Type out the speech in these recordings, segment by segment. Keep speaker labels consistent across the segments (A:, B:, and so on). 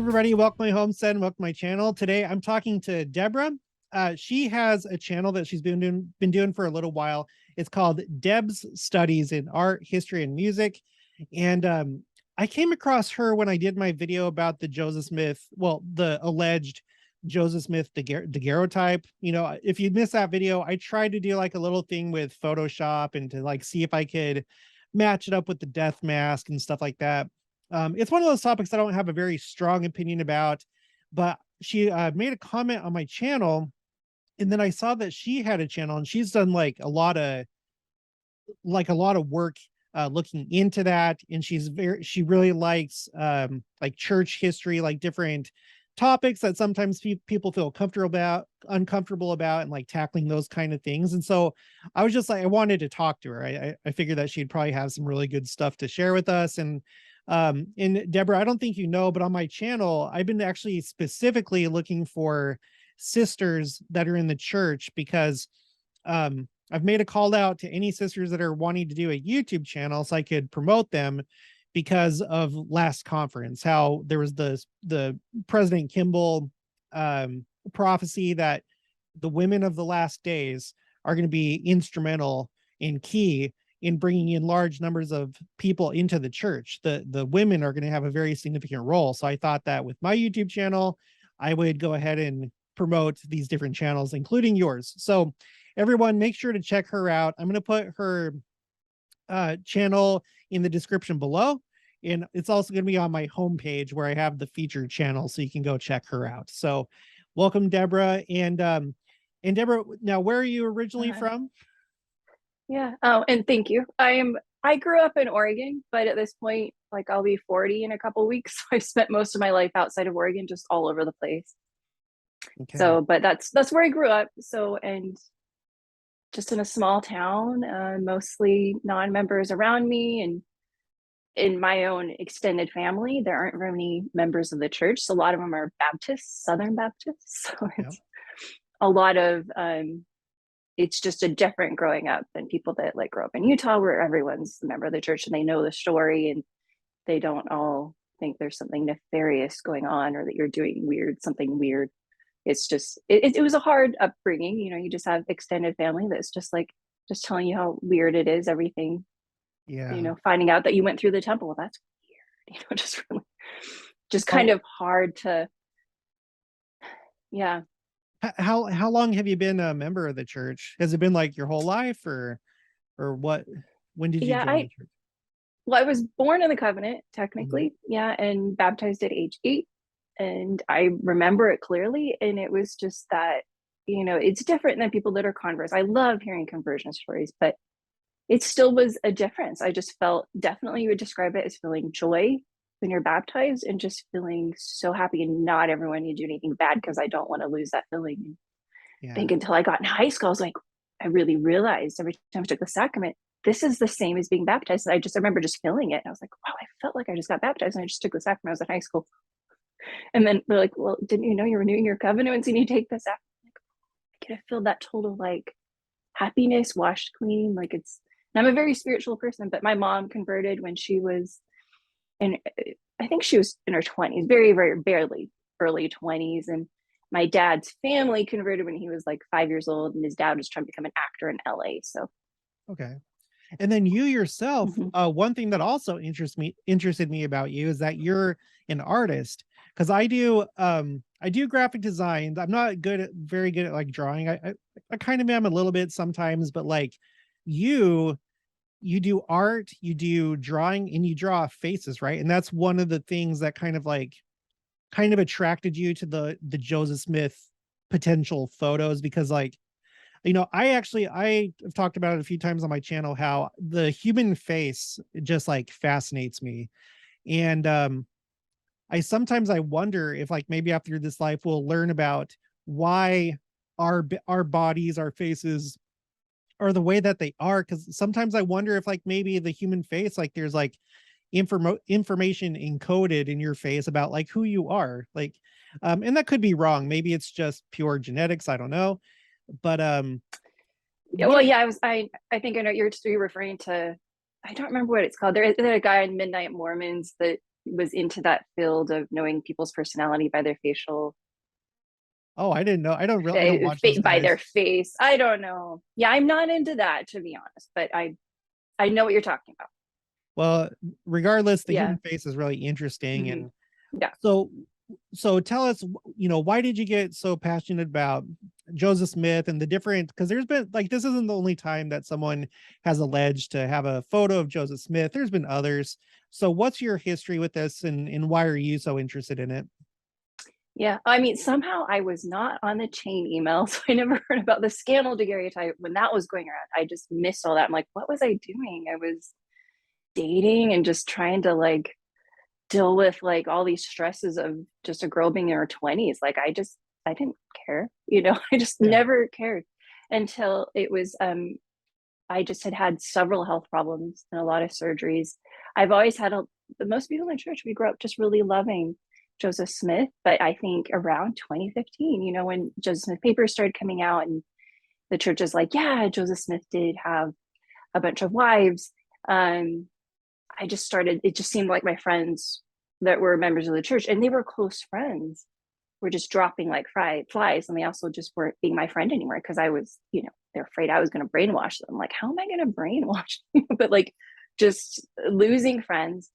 A: everybody, welcome to my homestead and welcome to my channel. Today I'm talking to Deborah. She has a channel that she's been doing for a little while. It's called Deb's Studies in Art, History, and Music. And I came across her when I did my video about the Joseph Smith, well, the alleged Joseph Smith daguerreotype. You know, if you missed that video, I tried to do like a little thing with Photoshop and to like see if I could match it up with the death mask and stuff like that. It's one of those topics I don't have a very strong opinion about, but she made a comment on my channel, and then I saw that she had a channel and she's done like a lot of work looking into that, and she really likes like church history, like different topics that sometimes people feel uncomfortable about, and like tackling those kind of things. And so I was just like, I wanted to talk to her. I figured that she'd probably have some really good stuff to share with us. And Deborah, I don't think you know, but on my channel, I've been actually specifically looking for sisters that are in the church because I've made a call out to any sisters that are wanting to do a YouTube channel so I could promote them, because of last conference, how there was the President Kimball prophecy that the women of the last days are going to be instrumental and key in bringing in large numbers of people into the church. The women are going to have a very significant role. So I thought that with my YouTube channel, I would go ahead and promote these different channels, including yours. So everyone, make sure to check her out. I'm going to put her channel in the description below, and it's also going to be on my homepage where I have the featured channel, so you can go check her out. So welcome, Deborah. And Deborah, now, where are you originally from?
B: Yeah. Oh, and thank you. I grew up in Oregon, but at this point, like I'll be 40 in a couple weeks. So I've spent most of my life outside of Oregon, just all over the place.
A: Okay.
B: So, but that's where I grew up. So, and just in a small town, mostly non-members around me, and in my own extended family, there aren't very many members of the church. So a lot of them are Baptists, Southern Baptists. So it's a lot of it's just a different growing up than people that like grow up in Utah, where everyone's a member of the church and they know the story, and they don't all think there's something nefarious going on or that you're doing something weird. It's just, it was a hard upbringing. You know, you just have extended family that's just like, just telling you how weird it is, everything.
A: Yeah.
B: You know, finding out that you went through the temple, well, that's weird. You know, just really, just kind of hard to, yeah.
A: How long have you been a member of the church? Has it been like your whole life, or what? When did you join the church?
B: Well, I was born in the covenant, technically, yeah, and baptized at age 8. And I remember it clearly. And it was just that, you know, it's different than people that are converts. I love hearing conversion stories, but it still was a difference. I just felt, definitely you would describe it as feeling joy when you're baptized, and just feeling so happy. And not everyone you do anything bad, because I don't want to lose that feeling. I think until I got in high school, I was like, I really realized every time I took the sacrament, this is the same as being baptized. And I remember just feeling it. And I was like, wow, I felt like I just got baptized and I just took the sacrament. I was in high school. And then they're like, well, didn't you know you're renewing your covenant when you take the sacrament? Like, I get to feel that total like happiness, washed clean. Like it's, and I'm a very spiritual person, but my mom converted when she was in, I think she was in her 20s, very, very barely early 20s. And my dad's family converted when he was like 5 years old, and his dad was trying to become an actor in LA. So,
A: okay. And then you yourself, one thing that also interested me about you is that you're an artist. Because I do graphic design. I'm not very good at like drawing. I kind of am a little bit sometimes, but like you do art, you do drawing, and you draw faces, right? And that's one of the things that kind of attracted you to the Joseph Smith potential photos, because like, you know, I've talked about it a few times on my channel, how the human face just like fascinates me. And I wonder if like maybe after this life we'll learn about why our bodies, our faces are the way that they are. Because sometimes I wonder if like maybe the human face, like there's like information encoded in your face about like who you are, like and that could be wrong. Maybe it's just pure genetics, I don't know. But
B: yeah, well, yeah, I think I know you're referring to, I don't remember what it's called. There's a guy in Midnight Mormons that was into that field of knowing people's personality by their facial,
A: Oh, I didn't know. I don't watch those
B: by their
A: guys.
B: face. I don't know. Yeah, I'm not into that, to be honest, but I know what you're talking about.
A: Well, regardless, the
B: Yeah.
A: human face is really interesting.
B: Hmm.
A: And
B: Yeah.
A: so tell us, why did you get so passionate about Joseph Smith and the different, because there's been like, this isn't the only time that someone has alleged to have a photo of Joseph Smith. There's been others. So what's your history with this, and why are you so interested in it?
B: Yeah. I mean, somehow I was not on the chain email, so I never heard about the scandal daguerreotype when that was going around. I just missed all that. I'm like, what was I doing? I was dating and just trying to like deal with like all these stresses of just a girl being in her 20s. Like I didn't care, I just
A: Yeah.
B: never cared until it was I just had several health problems and a lot of surgeries. I've always had the most people in church, we grew up just really loving Joseph Smith. But I think around 2015, when Joseph Smith papers started coming out and the church is like, yeah, Joseph Smith did have a bunch of wives. um it just seemed like my friends that were members of the church and they were close friends were just dropping like flies. And they also just weren't being my friend anymore because I was, they're afraid I was going to brainwash them. Like, how am I going to brainwash them? But like just losing friends.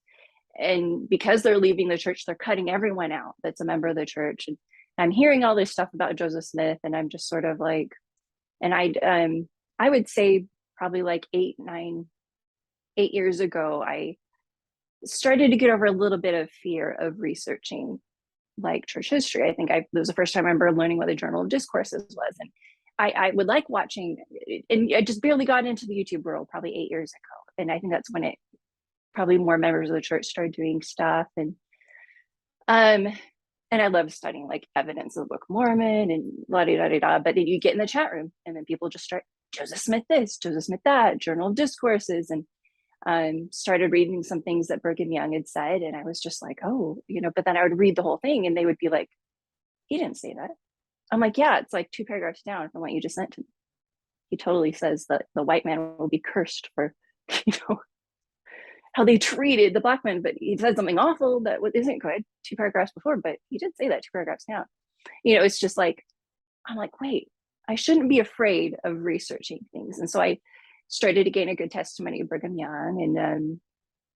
B: And because they're leaving the church, they're cutting everyone out that's a member of the church. And I'm hearing all this stuff about Joseph Smith, and I'm just sort of like, and I would say probably like 8 years ago, I started to get over a little bit of fear of researching like church history. I think it was the first time I remember learning what the Journal of Discourses was. And I would like watching, and I just barely got into the YouTube world probably 8 years ago. And I think that's when it probably more members of the church started doing stuff. Um, and I love studying like evidence of the Book of Mormon and la da da da. But then you get in the chat room and then people just start Joseph Smith this, Joseph Smith that, Journal of Discourses, and started reading some things that Brigham Young had said. And I was just like, oh, but then I would read the whole thing and they would be like, he didn't say that. I'm like, yeah, it's like 2 paragraphs down from what you just sent to me. He totally says that the white man will be cursed for, you know, how they treated the black man, but he said something awful that isn't good 2 paragraphs before, but he did say that 2 paragraphs down. It's just like, I'm like, wait, I shouldn't be afraid of researching things. And so I started to gain a good testimony of Brigham Young and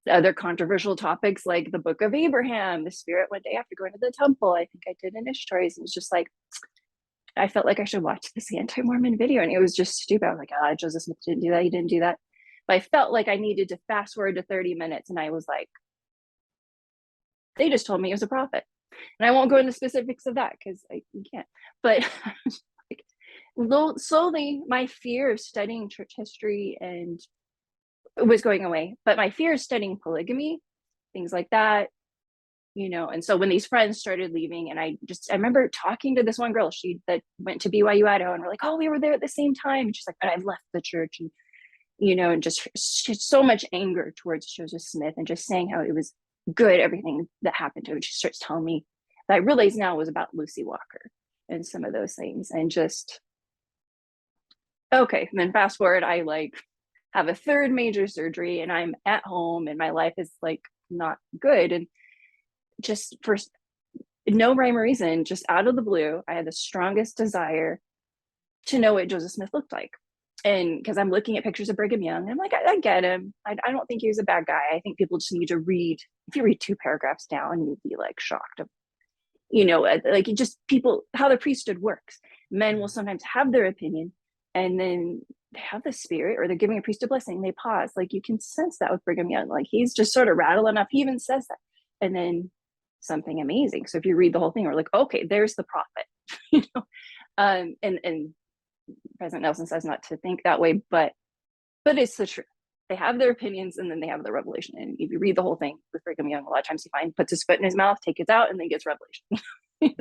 B: other controversial topics like the Book of Abraham, the Spirit one day after going to the temple. I think I did initiatories. It was just like, I felt like I should watch this anti-Mormon video. And it was just stupid. I was like, Joseph Smith didn't do that. He didn't do that. But I felt like I needed to fast forward to 30 minutes. And I was like, they just told me he was a prophet. And I won't go into specifics of that because I can't. But like, slowly, my fear of studying church history and was going away. But my fear of studying polygamy, things like that, and so when these friends started leaving, and I remember talking to this one girl, that went to BYU Idaho, and we're like, oh, we were there at the same time. And she's like, I've left the church, and and just so much anger towards Joseph Smith and just saying how it was good, everything that happened to him. She starts telling me that I realize now was about Lucy Walker and some of those things. And just, okay. And then fast forward, I like have a third major surgery and I'm at home and my life is like not good. And just for no rhyme or reason, just out of the blue, I had the strongest desire to know what Joseph Smith looked like. And because I'm looking at pictures of Brigham Young, and I'm like, I get him. I don't think he was a bad guy. I think people just need to read. If you read 2 paragraphs down, you'd be like shocked of, like just people, how the priesthood works. Men will sometimes have their opinion and then they have the spirit or they're giving a priest a blessing. They pause. Like you can sense that with Brigham Young. Like he's just sort of rattling up. He even says that. And then something amazing. So if you read the whole thing, we're like, okay, there's the prophet, and President Nelson says not to think that way, but it's the truth. They have their opinions and then they have the revelation. And if you read the whole thing with Brigham Young, a lot of times he puts his foot in his mouth, takes it out, and then gets revelation.
A: Yeah.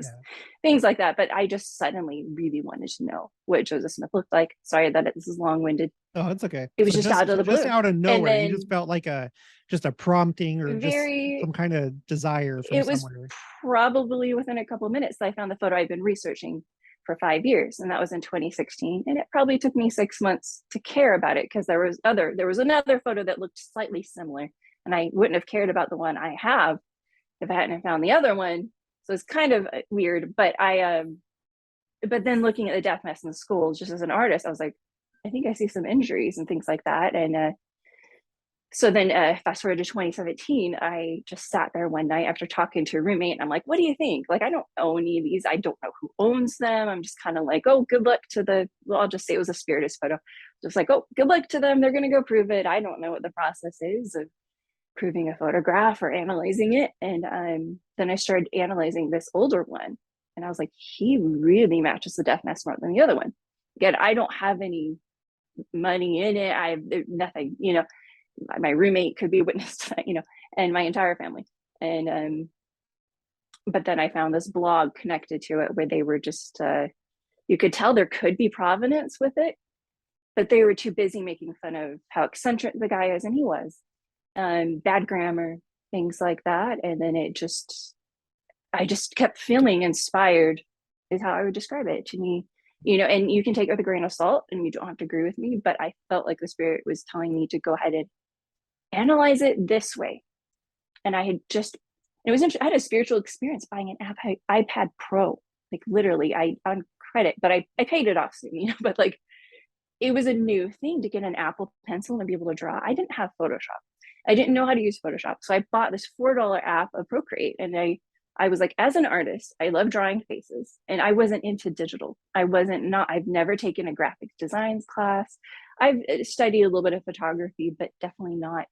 B: Things like that. But I just suddenly really wanted to know what Joseph Smith looked like. Sorry that this is long-winded.
A: Oh, it's okay.
B: It was
A: So
B: just out of the
A: just
B: blue.
A: out of
B: And
A: nowhere, you just
B: then
A: felt like just a prompting or just
B: very,
A: some kind of desire from
B: it was
A: somewhere.
B: probably within a couple of minutes that I found the photo I've been researching for 5 years, and that was in 2016. And it probably took me 6 months to care about it because there was another photo that looked slightly similar, and I wouldn't have cared about the one I have if I hadn't found the other one. So it's kind of weird, but but then looking at the death mess in the school, just as an artist, I was like, I think I see some injuries and things like that. And so then fast forward to 2017, I just sat there one night after talking to a roommate, and I'm like, what do you think? Like, I don't own any of these. I don't know who owns them. I'm just kind of like, oh, good luck to well, I'll just say it was a spiritist photo. Just like, oh, good luck to them. They're going to go prove it. I don't know what the process is of proving a photograph or analyzing it. And then I started analyzing this older one. And I was like, he really matches the death mask more than the other one. Again, I don't have any money in it. I have nothing, my roommate could be a witness to that, and my entire family. And but then I found this blog connected to it where they were just you could tell there could be provenance with it, but they were too busy making fun of how eccentric the guy is, and he was. Bad grammar, things like that. And then I just kept feeling inspired, is how I would describe it to me. And you can take it with a grain of salt and you don't have to agree with me, but I felt like the spirit was telling me to go ahead and analyze it this way. And I had it was interesting. I had a spiritual experience buying an iPad Pro, like literally on credit, but I paid it off soon, but like it was a new thing to get an Apple Pencil and be able to draw. I didn't have Photoshop. I didn't know how to use Photoshop. So I bought this $4 app of Procreate. And I was like, as an artist, I love drawing faces, and I wasn't into digital. I've never taken a graphic designs class. I've studied a little bit of photography, but definitely not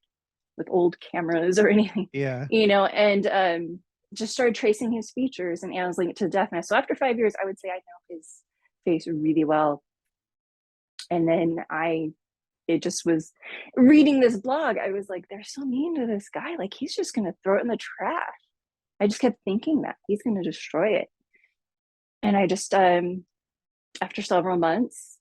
B: with old cameras or anything,
A: Yeah.
B: And just started tracing his features and analyzing it to deafness. So after 5 years, I would say I know his face really well. And then it just was reading this blog. I was like, they're so mean to this guy. Like, he's just going to throw it in the trash. I just kept thinking that he's going to destroy it. And I just, after several months,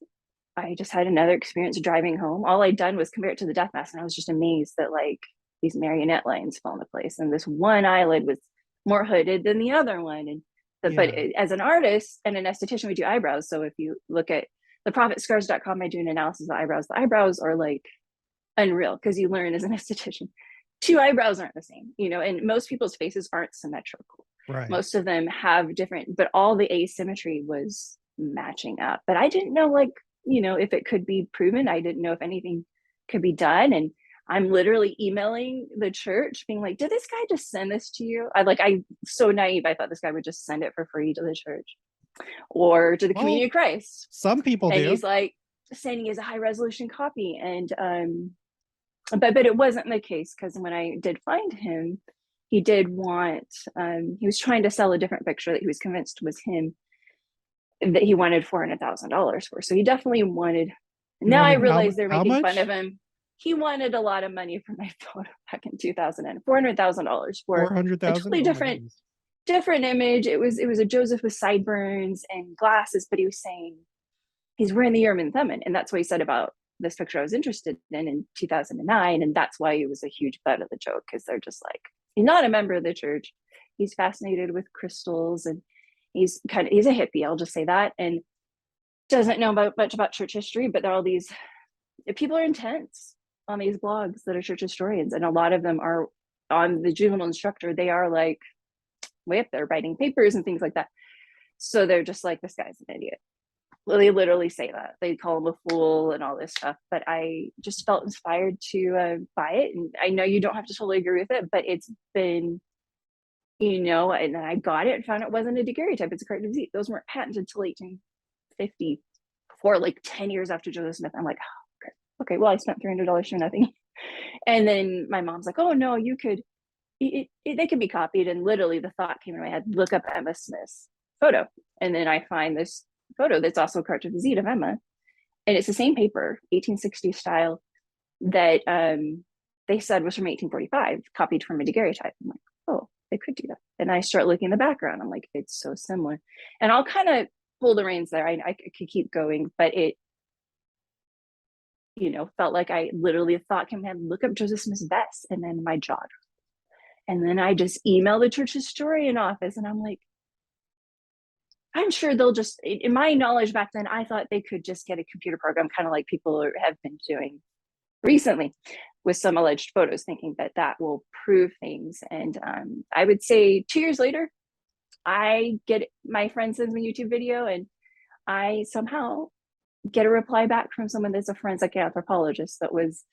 B: I just had another experience driving home. All I'd done was compare it to the death mask, and I was just amazed that like these marionette lines fell into place, and this one eyelid was more hooded than the other one. And but as an artist and an esthetician, we do eyebrows. So if you look at theprophetscars.com, I do an analysis of eyebrows. The eyebrows are like unreal because you learn as an esthetician, two eyebrows aren't the same, and most people's faces aren't symmetrical.
A: Right.
B: Most of them have different, but all the asymmetry was matching up. But I didn't know, like, if it could be proven. I didn't know if anything could be done. And I'm literally emailing the church being like, did this guy just send this to you? I'm so naive. I thought this guy would just send it for free to the church or to the Community of Christ.
A: Some people
B: and
A: do.
B: He's like sending us a high resolution copy. And but it wasn't the case, because when I did find him, he did want he was trying to sell a different picture that he was convinced was him, that he wanted $400,000 for. So he definitely wanted. Now I realize they're making fun of him. He wanted a lot of money for my photo back in 2000, and $400,000 for a totally different image. It was a Joseph with sideburns and glasses, but he was saying he's wearing the Urim and Thummim, and that's what he said about this picture I was interested in 2009, and that's why it was a huge butt of the joke, because they're just like, he's not a member of the church. He's fascinated with crystals, and he's a hippie, I'll just say that, and doesn't know much about church history. But there are all these people are intense on these blogs that are church historians, and a lot of them are on the juvenile instructor. They are like way up there writing papers and things like that. So they're just like, this guy's an idiot. Well, they literally say that. They call him a fool and all this stuff. But I just felt inspired to buy it. And I know you don't have to totally agree with it, but it's been, and then I got it and found it wasn't a daguerreotype. It's a corrective disease. Those weren't patented until 1850, for like 10 years after Joseph Smith. I'm like, oh, okay, well, I spent $300 for nothing. And then my mom's like, oh, no, you could, they could be copied. And literally the thought came in my head, look up Emma Smith's photo. And then I find this photo that's also a corrective disease of Emma, and it's the same paper, 1860 style, that they said was from 1845, copied from a daguerreotype. I'm like, oh, they could do that. And I start looking in the background. I'm like, it's so similar. And I'll kind of pull the reins there. I could keep going, but it, felt like I literally thought came in, look up Joseph Smith's vest, and then my jaw. And then I just emailed the church historian office, and I'm like, I'm sure they'll just, in my knowledge back then, I thought they could just get a computer program, kind of like people have been doing recently. with some alleged photos, thinking that that will prove things. And I would say 2 years later, I get my friend sends me a YouTube video, and I somehow get a reply back from someone that's a forensic anthropologist that was,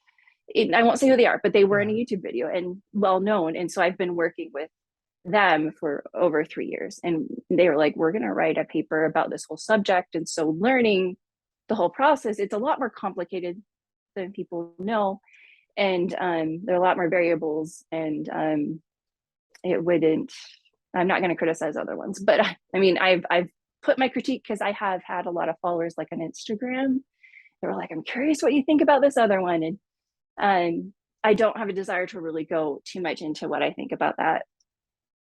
B: I won't say who they are, but they were in a YouTube video and well known. And so I've been working with them for over 3 years. And they were like, we're going to write a paper about this whole subject. And so learning the whole process, it's a lot more complicated than people know. And there are a lot more variables. And it wouldn't, I'm not going to criticize other ones, but I mean, I've put my critique because I have had a lot of followers like on Instagram. They were like, I'm curious what you think about this other one. And I don't have a desire to really go too much into what I think about that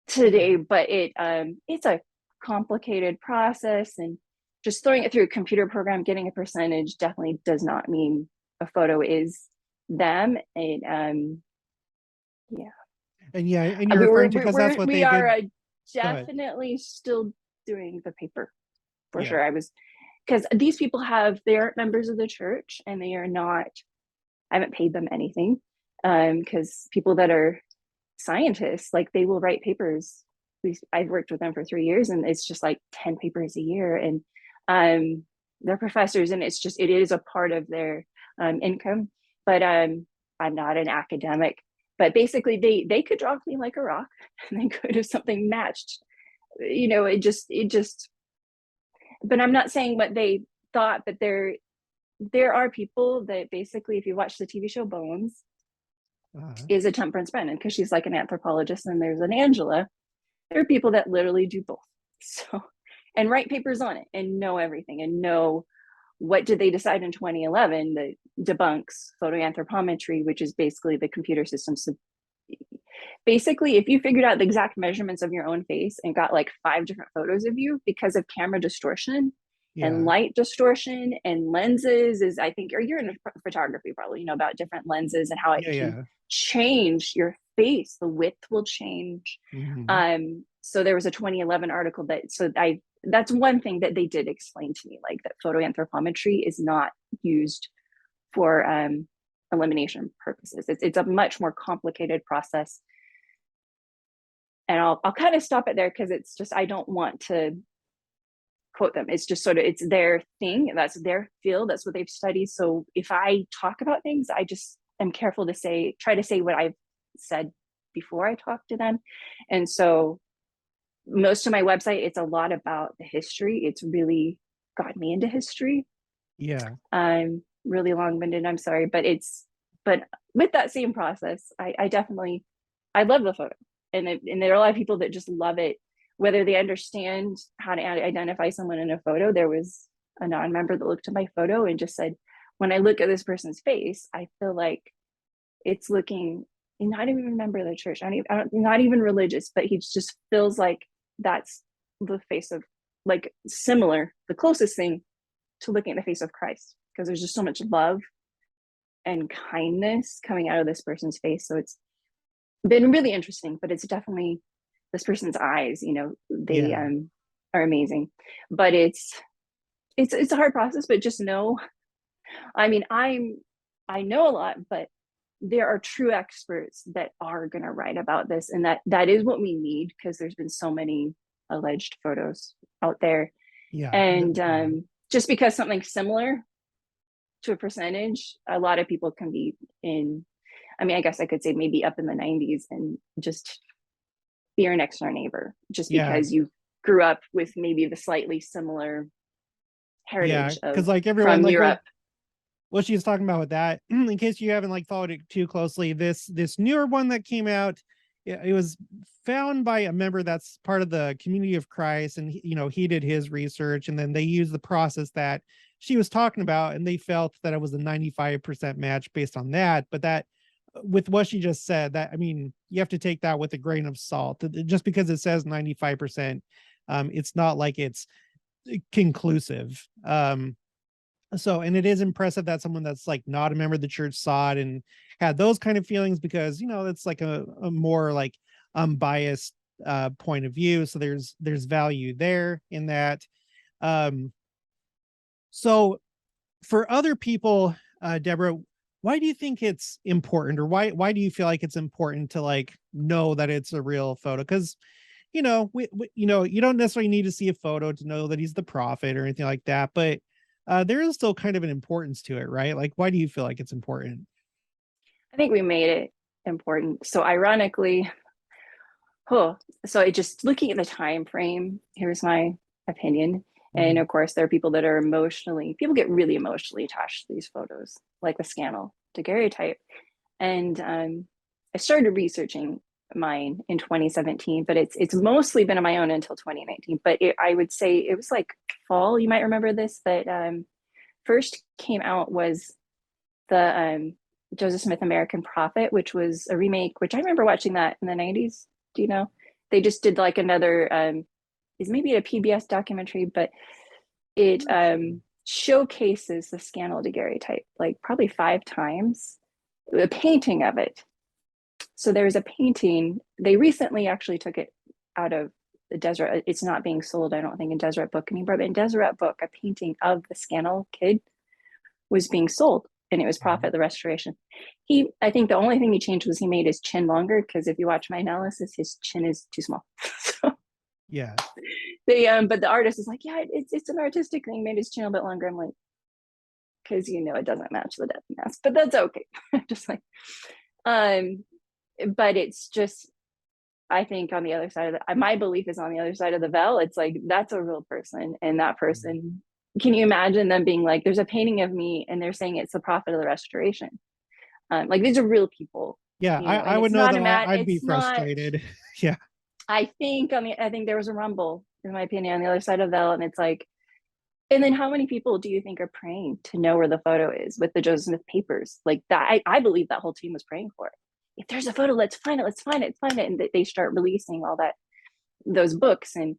B: today, but it's a complicated process, and just throwing it through a computer program, getting a percentage definitely does not mean a photo is them. And yeah.
A: And yeah, and you're referring to, because that's what
B: we
A: they
B: are
A: did.
B: definitely still doing the paper for
A: Yeah.
B: sure. I was, because these people they aren't members of the church, and they are not, I haven't paid them anything. Because people that are scientists, like they will write papers. I've worked with them for 3 years, and it's just like 10 papers a year. And they're professors, and it's just, it is a part of their income. But I'm not an academic. But basically, they could draw me like a rock, and they could have something matched. You know, it just. But I'm not saying what they thought. But there are people that basically, if you watch the TV show Bones, is a Temperance Brennan, because she's like an anthropologist, and there's an Angela. There are people that literally do both. So, and write papers on it and know everything and know what did they decide in 2011 that debunks photoanthropometry, which is basically the computer system. So basically, if you figured out the exact measurements of your own face and got like 5 different photos of you, because of camera distortion and light distortion and lenses, is, I think, or you're in photography, probably, you know, about different lenses and how it can change your face. The width will change. So there was a 2011 article that's one thing that they did explain to me, like that photoanthropometry is not used for elimination purposes. It's a much more complicated process. And I'll kind of stop it there, because it's just, I don't want to quote them. It's just sort of, it's their thing. That's their field. That's what they've studied. So if I talk about things, I just am careful to try to say what I've said before I talk to them. And so most of my website, it's a lot about the history. It's really got me into history. I'm really long-winded, I'm sorry, but with that same process, I definitely, I love the photo. And there are a lot of people that just love it, whether they understand how to identify someone in a photo. There was a non-member that looked at my photo and just said, when I look at this person's face, I feel like it's looking, not even a member of the church, not even religious, but he just feels like that's the face of, like, similar, the closest thing to looking at the face of Christ, because there's just so much love and kindness coming out of this person's face. So it's been really interesting, but it's definitely this person's eyes, you know, they are amazing. But it's a hard process, but just know, I mean, I know a lot, but there are true experts that are going to write about this, and that is what we need, because there's been so many alleged photos out there. And just because something similar to a percentage, a lot of people can be in, I mean, I guess I could say maybe up in the 90s, and just be your next door neighbor, just because you grew up with maybe the slightly similar heritage
A: because like everyone,
B: from
A: like
B: Europe.
A: what she's talking about with that, in case you haven't like followed it too closely, this newer one that came out, it was found by a member that's part of the Community of Christ, and he did his research, and then they used the process that she was talking about, and they felt that it was a 95% match based on that. But that, with what she just said, that, I mean, you have to take that with a grain of salt. Just because it says 95%, it's not like it's conclusive. So, and it is impressive that someone that's like not a member of the church saw it and had those kind of feelings, because it's like a more like unbiased point of view. So there's value there in that. So for other people, Deborah, why do you think it's important, or why do you feel like it's important to like know that it's a real photo? Because you don't necessarily need to see a photo to know that he's the prophet or anything like that, but there is still kind of an importance to it, right? Like, why do you feel like it's important?
B: I think we made it important. So ironically, oh, so I just looking at the time frame, here's my opinion. And
A: Mhm.
B: of course, there are people that are people get really emotionally attached to these photos, like the scannel daguerreotype. And I started researching mine in 2017, but it's mostly been on my own until 2019. But I would say it was like fall. You might remember this, that first came out was the Joseph Smith American Prophet, which was a remake, which I remember watching that in the 90s. Do you know? They just did like another, is maybe a PBS documentary, but it showcases the scannel daguerreotype like probably 5 times, a painting of it. So there's a painting. They recently actually took it out of the Deseret. It's not being sold, I don't think, in Deseret Book anymore. But in Deseret Book, a painting of the scannel kid was being sold, and it was
A: Mhm.
B: Prophet the Restoration. I think the only thing he changed was he made his chin longer, because if you watch my analysis, his chin is too small. So
A: Yeah.
B: but the artist is like, yeah, it's an artistic thing, made his chin a bit longer. I'm like, because it doesn't match the death mask, but that's okay. Just like, um, but it's just, I think on the other side of my belief is on the other side of the veil. It's like, that's a real person. And that
A: Mhm.
B: person, can you imagine them being like, there's a painting of me and they're saying it's the prophet of the restoration? Like, these are real people,
A: Yeah, I
B: and
A: would
B: it's
A: know
B: not
A: that I'd be
B: it's not,
A: frustrated. Yeah.
B: I think there was a rumble, in my opinion, on the other side of the veil. And it's like, and then how many people do you think are praying to know where the photo is with the Joseph Smith papers? Like that, I believe that whole team was praying for it. If there's a photo, let's find it, let's find it, let's find it. And they start releasing all those books. And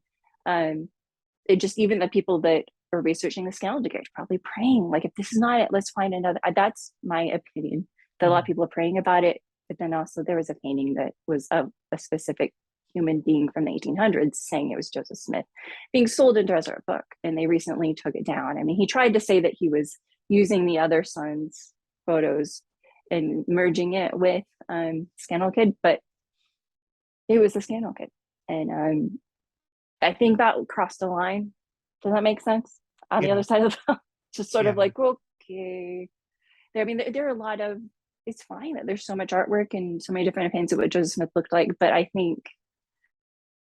B: it just, even the people that are researching the scandal are probably praying, like, if this is not it, let's find another. That's my opinion, that a lot of
A: Mhm.
B: people are praying about it. But then also there was a painting that was of a specific human being from the 1800s saying it was Joseph Smith, being sold into as a book, and they recently took it down. I mean, he tried to say that he was using the other son's photos and merging it with Scandal Kid, but it was the Scandal Kid. And I think that crossed the line. Does that make sense? On the
A: Yeah.
B: other side of the, just sort of
A: Yeah.
B: like, okay. I mean, there are a lot of, it's fine that there's so much artwork and so many different opinions of what Joseph Smith looked like. But I think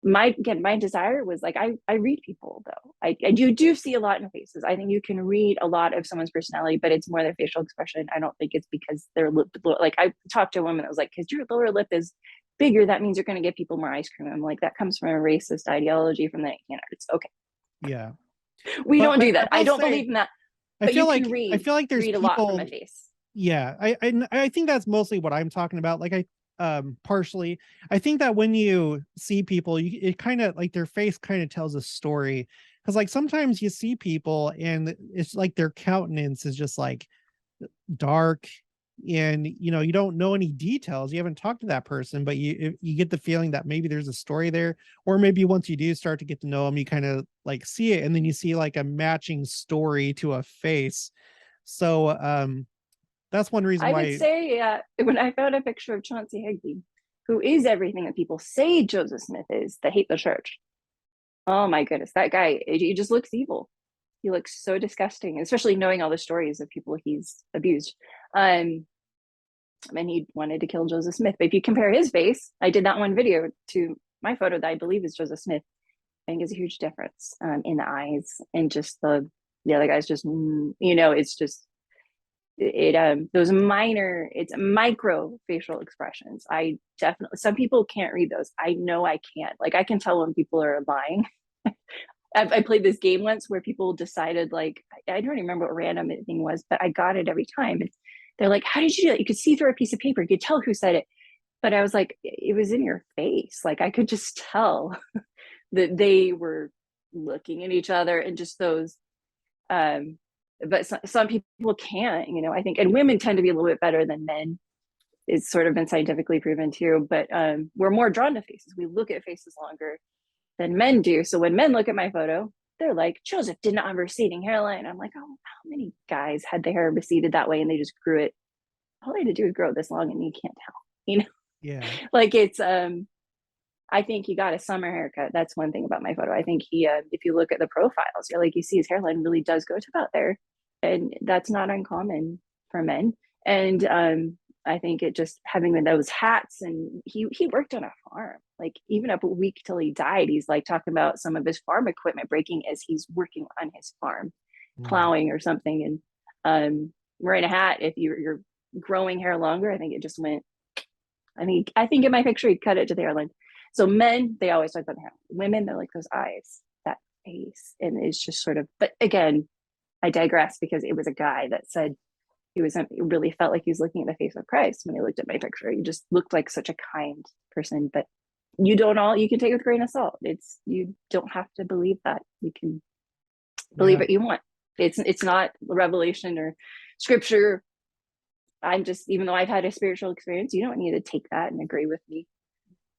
B: my desire was like, I read people though. You do see a lot in faces. I think you can read a lot of someone's personality, but it's more their facial expression. I don't think it's because their lip, like, I talked to a woman that was like, because your lower lip is bigger, that means you're going to get people more ice cream. I'm like, that comes from a racist ideology from the 1800s. Okay,
A: Yeah.
B: we
A: But
B: don't do
A: I
B: that. I
A: will
B: don't
A: say,
B: believe in that.
A: I
B: But you
A: feel
B: can
A: like I feel like there's
B: read a lot from a
A: people.
B: face.
A: Yeah, I think that's mostly what I'm talking about. Like, partially, I think that when you see people, it kind of like their face kind of tells a story. Because like sometimes you see people and it's like their countenance is just like dark, and you don't know any details, you haven't talked to that person, but you get the feeling that maybe there's a story there. Or maybe once you do start to get to know them, you kind of like see it, and then you see like a matching story to a face. So that's one reason
B: I would
A: why.
B: say, when I found a picture of Chauncey Higby, who is everything that people say Joseph Smith is, that hate the church. Oh my goodness, that guy, he just looks evil. He looks so disgusting, especially knowing all the stories of people he's abused. Um, and he wanted to kill Joseph Smith. But if you compare his face, I did that one video to my photo that I believe is Joseph Smith. I think is a huge difference in the eyes, and just the other guy's just, it's just those minor, it's micro facial expressions. I definitely, some people can't read those. I know I can't. Like, I can tell when people are lying. I played this game once where people decided, like, I don't even remember what random thing was, but I got it every time. They're like, how did you do that? You could see through a piece of paper, you could tell who said it. But I was like, it was in your face. Like, I could just tell that they were looking at each other, and just those um but some people can't, I think, and women tend to be a little bit better than men. It's sort of been scientifically proven too, but we're more drawn to faces. We look at faces longer than men do. So when men look at my photo, they're like, Joseph did not have a receding hairline. I'm like, oh, how many guys had their hair receded that way and they just grew it all I had to do is grow this long and you can't tell, you know,
A: Yeah.
B: like it's, I think he got a summer haircut. That's one thing about my photo. I think he, if you look at the profiles, you're like, you see his hairline really does go to about there. And that's not uncommon for men. And I think it just having those hats, and he worked on a farm, like even up a week till he died. He's like talking about some of his farm equipment breaking as he's working on his farm,
A: Mm.
B: plowing or something. And wearing a hat, if you're growing hair longer, I think it just went, I think in my picture he cut it to the hairline. So men, they always talk about the hair. Women, they're like those eyes, that face, and it's just sort of. But again, I digress because it was a guy that said he really felt like he was looking at the face of Christ when he looked at my picture. He just looked like such a kind person. But you can take it with a grain of salt. You don't have to believe that. You can believe
A: Yeah.
B: what you want. It's not revelation or scripture. I'm just, even though I've had a spiritual experience, you don't need to take that and agree with me.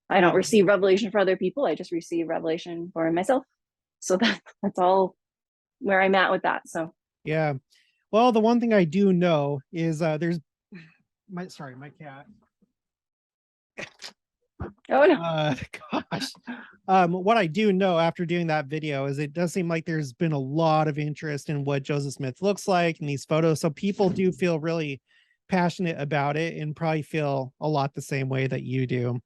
B: I don't
A: No.
B: receive revelation for other people. I just receive revelation for myself. So that's all where I'm at with that. So
A: Yeah. Well, the one thing I do know is there's my cat.
B: oh no.
A: Uh gosh. What I do know after doing that video is it does seem like there's been a lot of interest in what Joseph Smith looks like in these photos. So people do feel really passionate about it and probably feel a lot the same way that you do.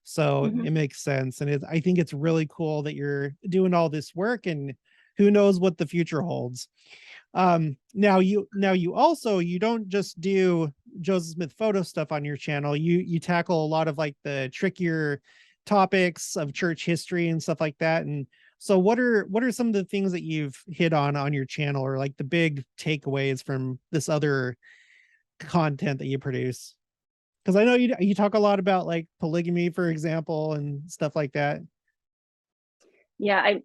A: So
B: Mm-hmm.
A: it makes sense. And I think it's really cool that you're doing all this work, and who knows what the future holds. Now you also, you don't just do Joseph Smith photo stuff on your channel. You tackle a lot of like the trickier topics of church history and stuff like that. And so what are some of the things that you've hit on your channel, or like the big takeaways from this other content that you produce? Because I know you talk a lot about like polygamy, for example, and stuff like that.
B: Yeah, I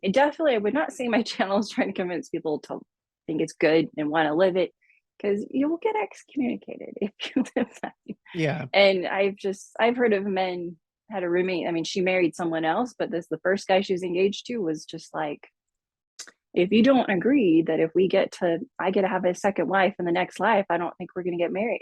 B: would not say my channel is trying to convince people to think it's good and want to live it, because you will get excommunicated if you live that.
A: Yeah.
B: And I've heard of men had a roommate. I mean, she married someone else, but the first guy she was engaged to was just like, if you don't agree that if I get to have a second wife in the next life, I don't think we're going to get married.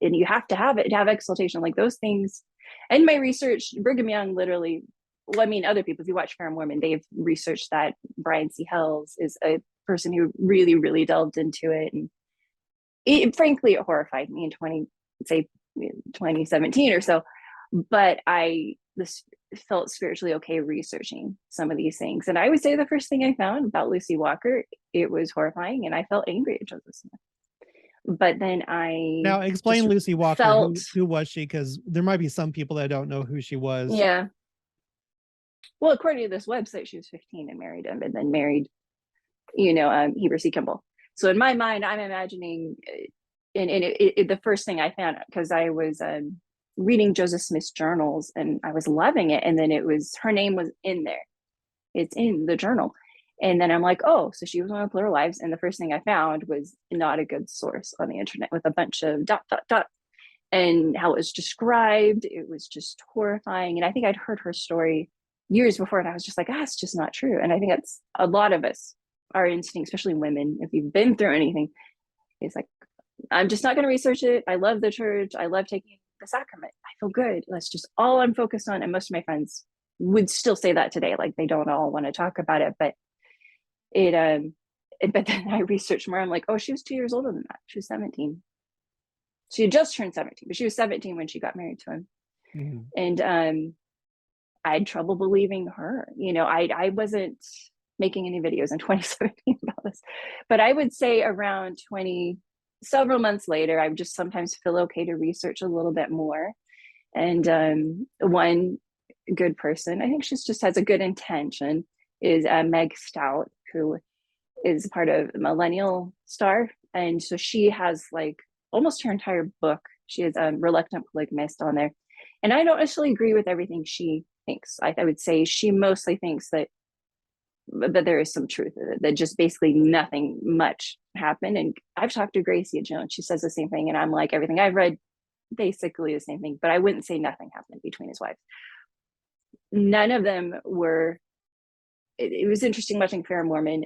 B: And you have to have it to have exaltation, like those things. And my research, Brigham Young literally, well, I mean, other people, if you watch Fair and Mormon, they've researched that Brian C. Hells is a person who really, really delved into it. And frankly, it horrified me in 2017 or so. But this felt spiritually okay researching some of these things. And I would say the first thing I found about Lucy Walker, it was horrifying, and I felt angry at Joseph Smith. But then I
A: Now
B: just
A: explain Lucy Walker.
B: felt,
A: Who was she? Because there might be some people that don't know who she was.
B: yeah. Well, according to this website, she was 15 and married him, and then married, Heber C. Kimball. So in my mind, I'm imagining, and the first thing I found, because I was reading Joseph Smith's journals and I was loving it, and then her name was in there. It's in the journal. And then I'm like, oh, so she was one of the plural wives. And the first thing I found was not a good source on the internet with a bunch of ... And how it was described, it was just horrifying. And I think I'd heard her story years before, and I was just like, it's just not true. And I think that's a lot of us, our instinct, especially women, if you've been through anything, it's like, I'm just not going to research it. I love the church. I love taking the sacrament. I feel good. That's just all I'm focused on. And most of my friends would still say that today. Like, they don't all want to talk about it, but but then I researched more. I'm like, oh, she was 2 years older than that. She was 17. She had just turned 17, but she was 17 when she got married to him.
A: Mm-hmm.
B: And I had trouble believing her. I wasn't making any videos in 2017 about this, but I would say around several months later, I would just sometimes feel okay to research a little bit more. And one good person, I think she just has a good intention, is Meg Stout, who is part of Millennial Star. And so she has like almost her entire book. She is a reluctant polygamist on there. And I don't necessarily agree with everything she thinks. I would say she mostly thinks that there is some truth in it, that just basically nothing much happened. And I've talked to Gracie Jones. She says the same thing. And I'm like, everything I've read, basically the same thing. But I wouldn't say nothing happened between his wives. None of them were. It was interesting watching Fair and Mormon.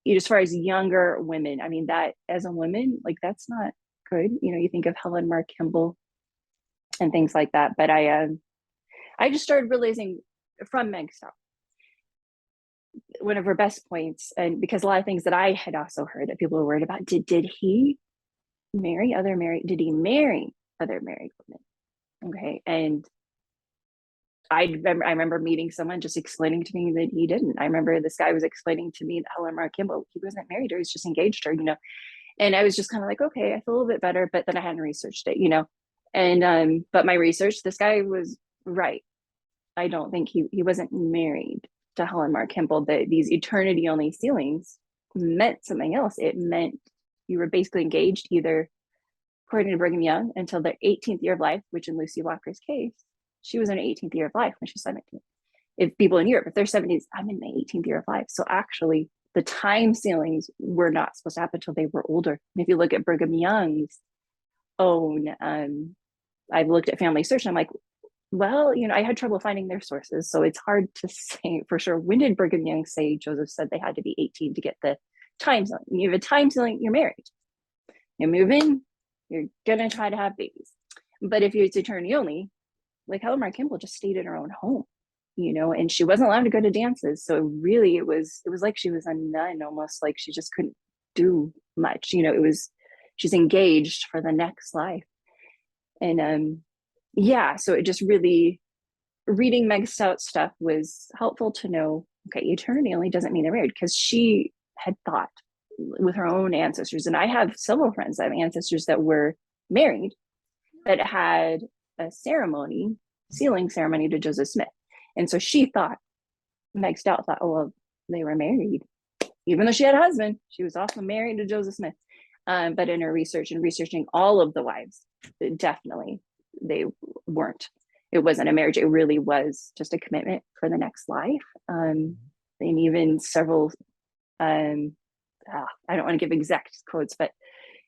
B: As far as younger women, I mean, that as a woman, like, that's not could. You think of Helen Mar Kimball and things like that. But I just started realizing from Meg Stout, one of her best points, and because a lot of things that I had also heard that people were worried about, did he marry other married? Did he marry other married women? Okay, and I remember meeting someone just explaining to me that he didn't. I remember this guy was explaining to me that Helen Mar Kimball, he wasn't married her, he's just engaged her, And I was just kind of like, okay, I feel a little bit better, but then I hadn't researched it. And but my research, this guy was right. I don't think he wasn't married to Helen Mar Kimball. That these eternity only sealings meant something else. It meant you were basically engaged either, according to Brigham Young, until their 18th year of life, which in Lucy Walker's case, she was in her 18th year of life when she's 17. If people in Europe, if they're 70s, I'm in my 18th year of life. So actually, the time ceilings were not supposed to happen until they were older. And if you look at Brigham Young's own, I've looked at Family Search and I'm like, well, I had trouble finding their sources. So it's hard to say for sure. When did Brigham Young say Joseph said they had to be 18 to get the time ceiling? You have a time ceiling, you're married. You move in, you're going to try to have babies. But if it's eternity only, like Helen Mar Kimball just stayed in her own home, and she wasn't allowed to go to dances. So really it was like she was a nun, almost like she just couldn't do much. She's engaged for the next life. And so it just really, reading Meg Stout's stuff was helpful to know, okay, eternity only doesn't mean they're married, because she had thought with her own ancestors. And I have several friends that have ancestors that were married that had a sealing ceremony to Joseph Smith. And so she thought, Meg Stout thought, oh, well, they were married. Even though she had a husband, she was also married to Joseph Smith. But in her research and researching all of the wives, definitely they weren't. It wasn't a marriage. It really was just a commitment for the next life. And even several, I don't want to give exact quotes, but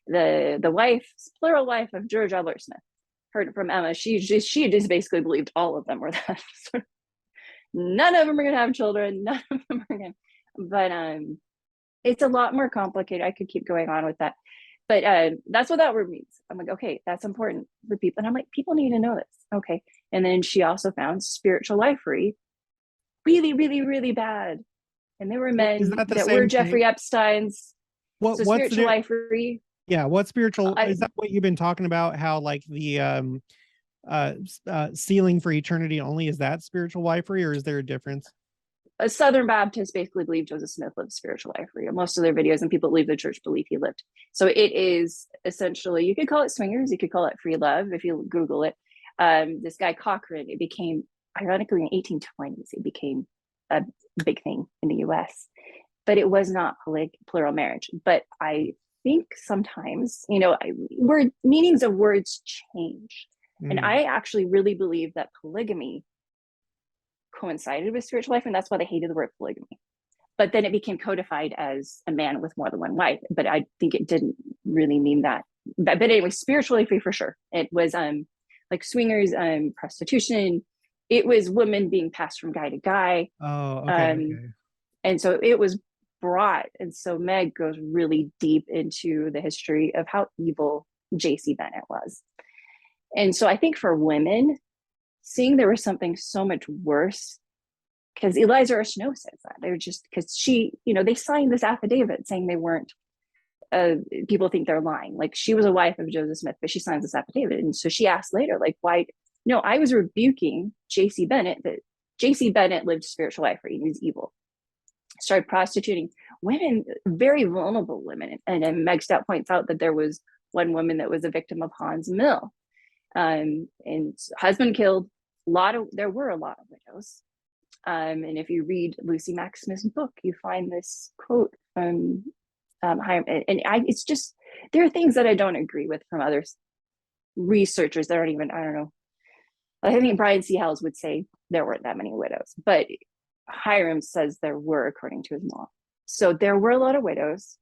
B: the wife, plural wife of George Albert Smith, heard it from Emma. She just basically believed all of them were that. None of them are going to have children. None of them are going to. But it's a lot more complicated. I could keep going on with that. But that's what that word means. I'm like, okay, that's important for people. And I'm like, people need to know this. Okay. And then she also found spiritual wifery really, really, really bad. And there were men that were Jeffrey Epstein's.
A: So
B: spiritual wifery.
A: Yeah. What spiritual, is that what you've been talking about? How like the sealing for eternity only, is that spiritual wifery, or is there a difference?
B: A Southern Baptist basically believe Joseph Smith lived spiritual wifery. Most of their videos and people leave the church believe he lived. So it is essentially, you could call it swingers, you could call it free love if you Google it. This guy Cochran, it became, ironically in 1820s, it became a big thing in the US, but it was not plural marriage. But I think sometimes, meanings of words change. And I actually really believe that polygamy coincided with spiritual life, and that's why they hated the word polygamy. But then it became codified as a man with more than one wife. But I think it didn't really mean that. But anyway, spiritually free for sure. It was like swingers, prostitution. It was women being passed from guy to guy.
A: Oh, okay.
B: And so it was broad. And so Meg goes really deep into the history of how evil J.C. Bennett was. And so I think for women, seeing there was something so much worse, because Eliza R. Snow says that. They're just, because she, they signed this affidavit saying they weren't, people think they're lying. Like, she was a wife of Joseph Smith, but she signs this affidavit. And so she asked later, like, why? No, I was rebuking J.C. Bennett, that J.C. Bennett lived spiritual life, he was evil. Started prostituting women, very vulnerable women. And then Meg Stout points out that there was one woman that was a victim of Hans Mill. And husband killed. There were a lot of widows. And if you read Lucy Mack Smith's book, you find this quote from Hiram. And it's just, there are things that I don't agree with from other researchers that aren't even, I don't know. I think Brian C. Howells would say there weren't that many widows, but Hiram says there were, according to his mom. So there were a lot of widows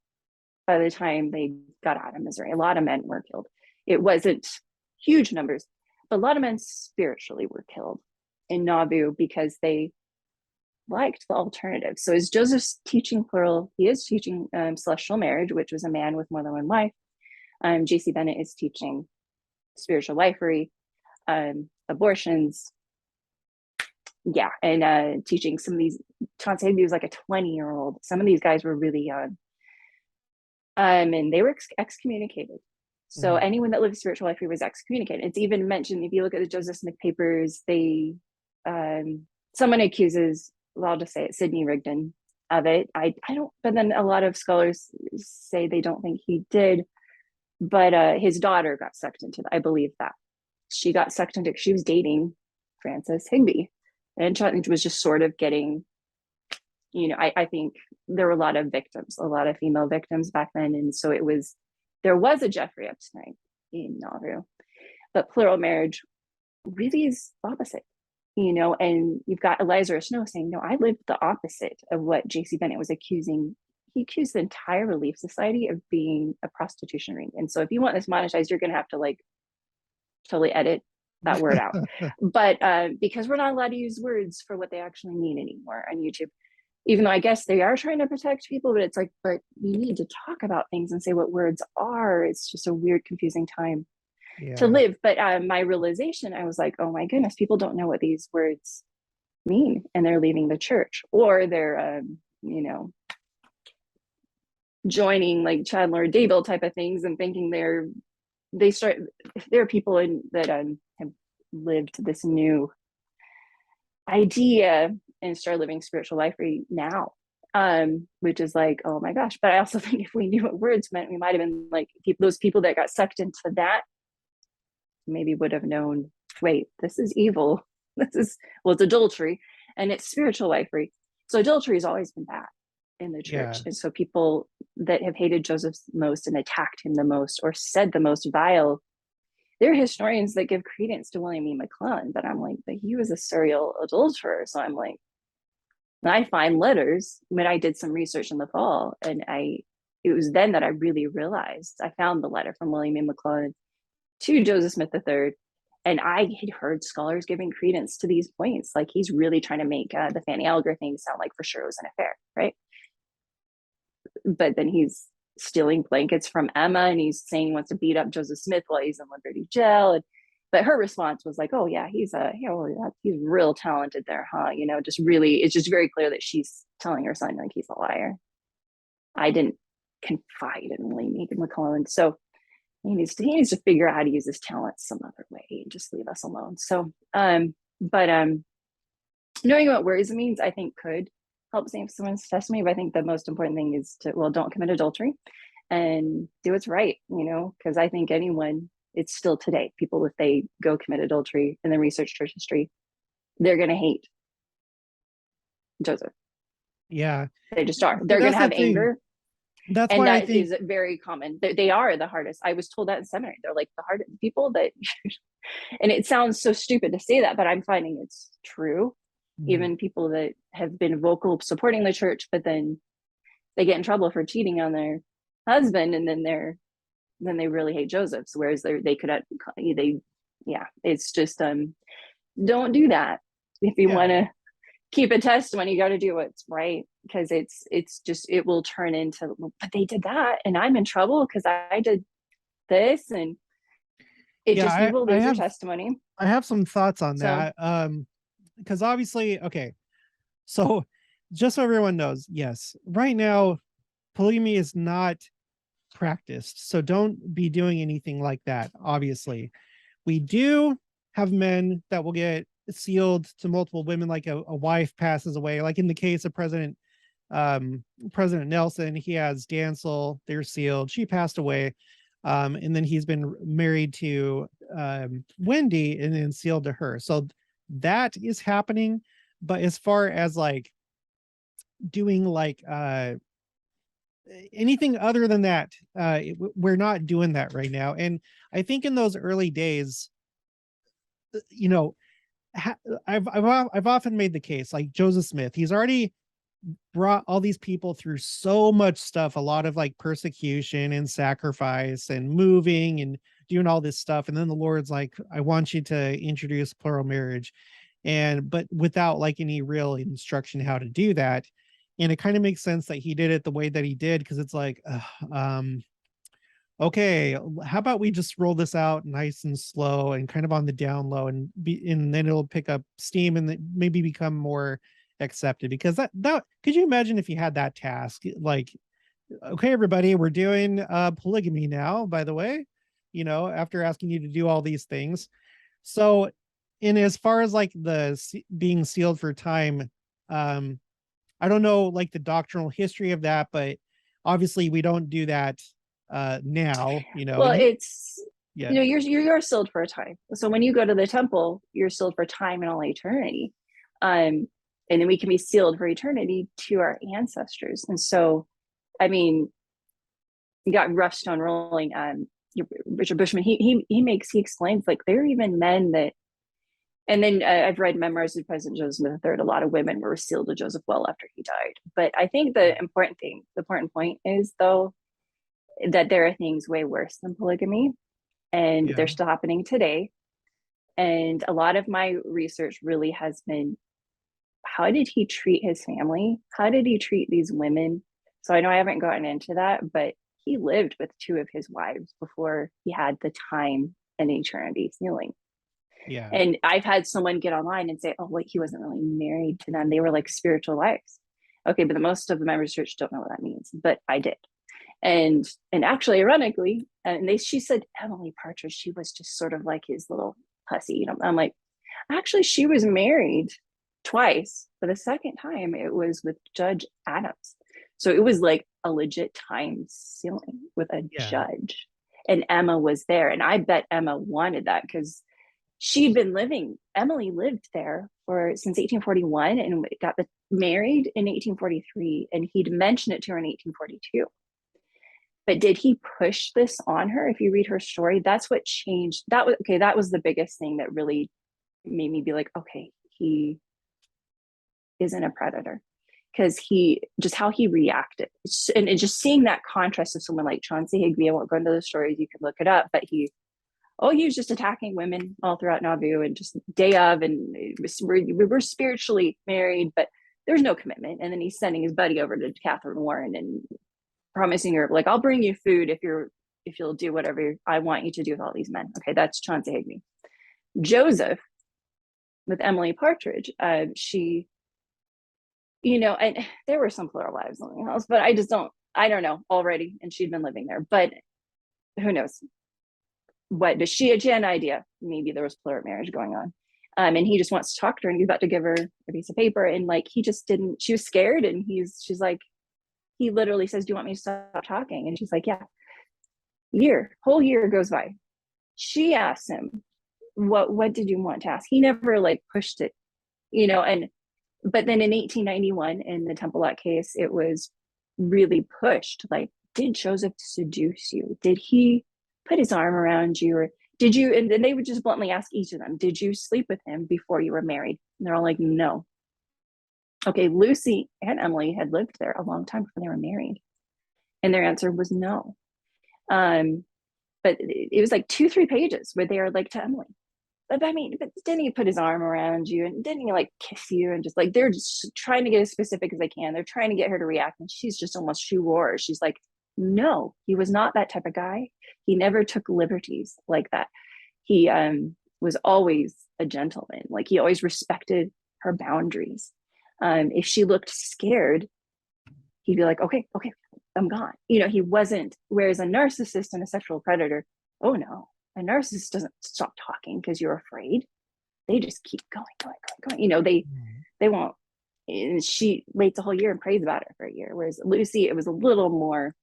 B: by the time they got out of Missouri. A lot of men were killed. It wasn't huge numbers, but a lot of men spiritually were killed in Nauvoo because they liked the alternative. So as Joseph's teaching plural, he is teaching celestial marriage, which was a man with more than one wife. JC Bennett is teaching spiritual wifery, abortions, yeah, and teaching some of these. Chauncey Higby was like a 20-year-old. Some of these guys were really young, and they were excommunicated. So anyone that lived spiritual wifery was excommunicated. It's even mentioned, if you look at the Joseph Smith papers, they someone accuses, well, I'll just say it, Sidney Rigdon of it. I don't, but then a lot of scholars say they don't think he did. But his daughter got sucked into that. I believe that she got sucked into, she was dating Francis Higby, and was just sort of getting, I think there were a lot of victims, a lot of female victims back then. And so there was a Jeffrey Epstein in Nauvoo, but plural marriage really is opposite, and you've got Eliza Snow saying, no, I lived the opposite of what JC Bennett was accusing. He accused the entire Relief Society of being a prostitution ring. And so if you want this monetized, you're going to have to like totally edit that word out. But because we're not allowed to use words for what they actually mean anymore on YouTube, even though I guess they are trying to protect people, but it's like, but you need to talk about things and say what words are. It's just a weird, confusing time to live. But my realization, I was like, oh my goodness, people don't know what these words mean, and they're leaving the church, or they're, joining like Chandler Daybell type of things and thinking there are people that have lived this new idea and start living spiritual life now, which is like, oh my gosh. But I also think if we knew what words meant, we might have been like, those people that got sucked into that maybe would have known, wait, this is evil. It's adultery, and it's spiritual wifery. So adultery has always been bad in the church. And so people that have hated Joseph most and attacked him the most or said the most vile, there are historians that give credence to William E. McClellan, but I'm like, but he was a serial adulterer. So I'm like, I find letters when I did some research in the fall, and it was then that I really realized I found the letter from William E. McClellan to Joseph Smith III. And I had heard scholars giving credence to these points. Like, he's really trying to make the Fanny Alger thing sound like for sure it was an affair, right? But then he's stealing blankets from Emma, and he's saying he wants to beat up Joseph Smith while he's in Liberty Jail. But her response was like, oh yeah, he's real talented there, huh? Just really, it's just very clear that she's telling her son like he's a liar. I didn't confide in William E. McClellan. So he needs to figure out how to use his talents some other way and just leave us alone. So but knowing what words it means, I think, could help save someone's testimony. But I think the most important thing is don't commit adultery and do what's right, because I think it's still today, people, if they go commit adultery in the research church history, they're going to hate Joseph.
A: Yeah.
B: They just are. They're going to have anger.
A: That's why
B: that is very common. They are the hardest. I was told that in seminary. They're like the hardest people that, and it sounds so stupid to say that, but I'm finding it's true. Even people that have been vocal supporting the church, but then they get in trouble for cheating on their husband, and then they really hate Joseph. So whereas it's just don't do that. If you want to keep a testimony, you got to do what's right, because it will turn into, but they did that and I'm in trouble because I did this, and you will lose your testimony.
A: I have some thoughts on that. Because obviously, okay, so just so everyone knows, yes, right now polygamy is not practiced, so don't be doing anything like that. Obviously, we do have men that will get sealed to multiple women, like a wife passes away, like in the case of President Nelson. He has Dancel, they're sealed, she passed away, and then he's been married to Wendy and then sealed to her. So that is happening. But as far as like doing like anything other than that, we're not doing that right now. And I think in those early days, I've often made the case, like Joseph Smith, he's already brought all these people through so much stuff, a lot of like persecution and sacrifice and moving and doing all this stuff. And then the Lord's like, I want you to introduce plural marriage, but without like any real instruction how to do that. And it kind of makes sense that he did it the way that he did, because it's like, okay, how about we just roll this out nice and slow and kind of on the down low, and then it'll pick up steam and then maybe become more accepted. Because that could you imagine if you had that task, like, okay, everybody, we're doing polygamy now, by the way, after asking you to do all these things. So, in as far as like being sealed for time, um, I don't know like the doctrinal history of that, but obviously we don't do that now,
B: Well, it's,
A: yeah,
B: you're sealed for a time. So when you go to the temple, you're sealed for time and all eternity. And then we can be sealed for eternity to our ancestors. And so, I mean, you got rough stone rolling. Richard Bushman, he explains like there are even men that, and then I've read memoirs of President Joseph III. A lot of women were sealed to Joseph well after he died. But I think the important point is though that there are things way worse than polygamy, and
A: yeah,
B: they're still happening today. And a lot of my research really has been, how did he treat his family? How did he treat these women? So I know I haven't gotten into that, but he lived with two of his wives before he had the time and eternity sealing.
A: yeah,
B: And I've had someone get online and say, oh, wait, he wasn't really married to them. They were like spiritual wives. Okay, but the most of my research don't know what that means, but I did. And actually, ironically, she said Emily Partridge, she was just sort of like his little pussy. I'm like, actually, she was married twice. For the second time, it was with Judge Adams. So it was like a legit time sealing with a
A: yeah,
B: judge. And Emma was there. And I bet Emma wanted that because Emily lived there since 1841 and got married in 1843. And he'd mentioned it to her in 1842. But did he push this on her? If you read her story, that's what changed. That was the biggest thing that really made me be like, okay, he isn't a predator, because how he reacted, and just seeing that contrast of someone like Chauncey Higby. I won't go into the stories, you can look it up, but he was just attacking women all throughout Nauvoo, and just day of, and we were spiritually married, but there's no commitment. And then he's sending his buddy over to Catherine Warren and promising her, like, I'll bring you food if you'll do whatever I want you to do with all these men. Okay, that's Chauncey Higby. Joseph, with Emily Partridge, she, and there were some plural wives in the house, but I don't know already, and she'd been living there, but who knows? What does she had an idea? Maybe there was plural marriage going on. And he just wants to talk to her, and he's about to give her a piece of paper, and like he just didn't. She was scared, and she's like, he literally says, "Do you want me to stop talking?" And she's like, "Yeah." Whole year goes by. She asks him, "What did you want to ask?" He never like pushed it, And but then in 1891, in the Temple Lot case, it was really pushed. Like, did Joseph seduce you? Did he put his arm around you, or did you? And then they would just bluntly ask each of them, "Did you sleep with him before you were married?" And they're all like, "No." Okay, Lucy and Emily had lived there a long time before they were married, and their answer was no. But it was like 2-3 pages where they are like, to Emily, but I mean, but didn't he put his arm around you, and didn't he like kiss you, and just like they're just trying to get as specific as they can. They're trying to get her to react, and she roars. She's like, no, he was not that type of guy. He never took liberties like that. He was always a gentleman. Like, he always respected her boundaries. If she looked scared, he'd be like, okay, I'm gone. He wasn't, whereas a narcissist and a sexual predator, oh no, a narcissist doesn't stop talking because you're afraid. They just keep going. They won't. And she waits a whole year and prays about it for a year. Whereas Lucy, it was a little more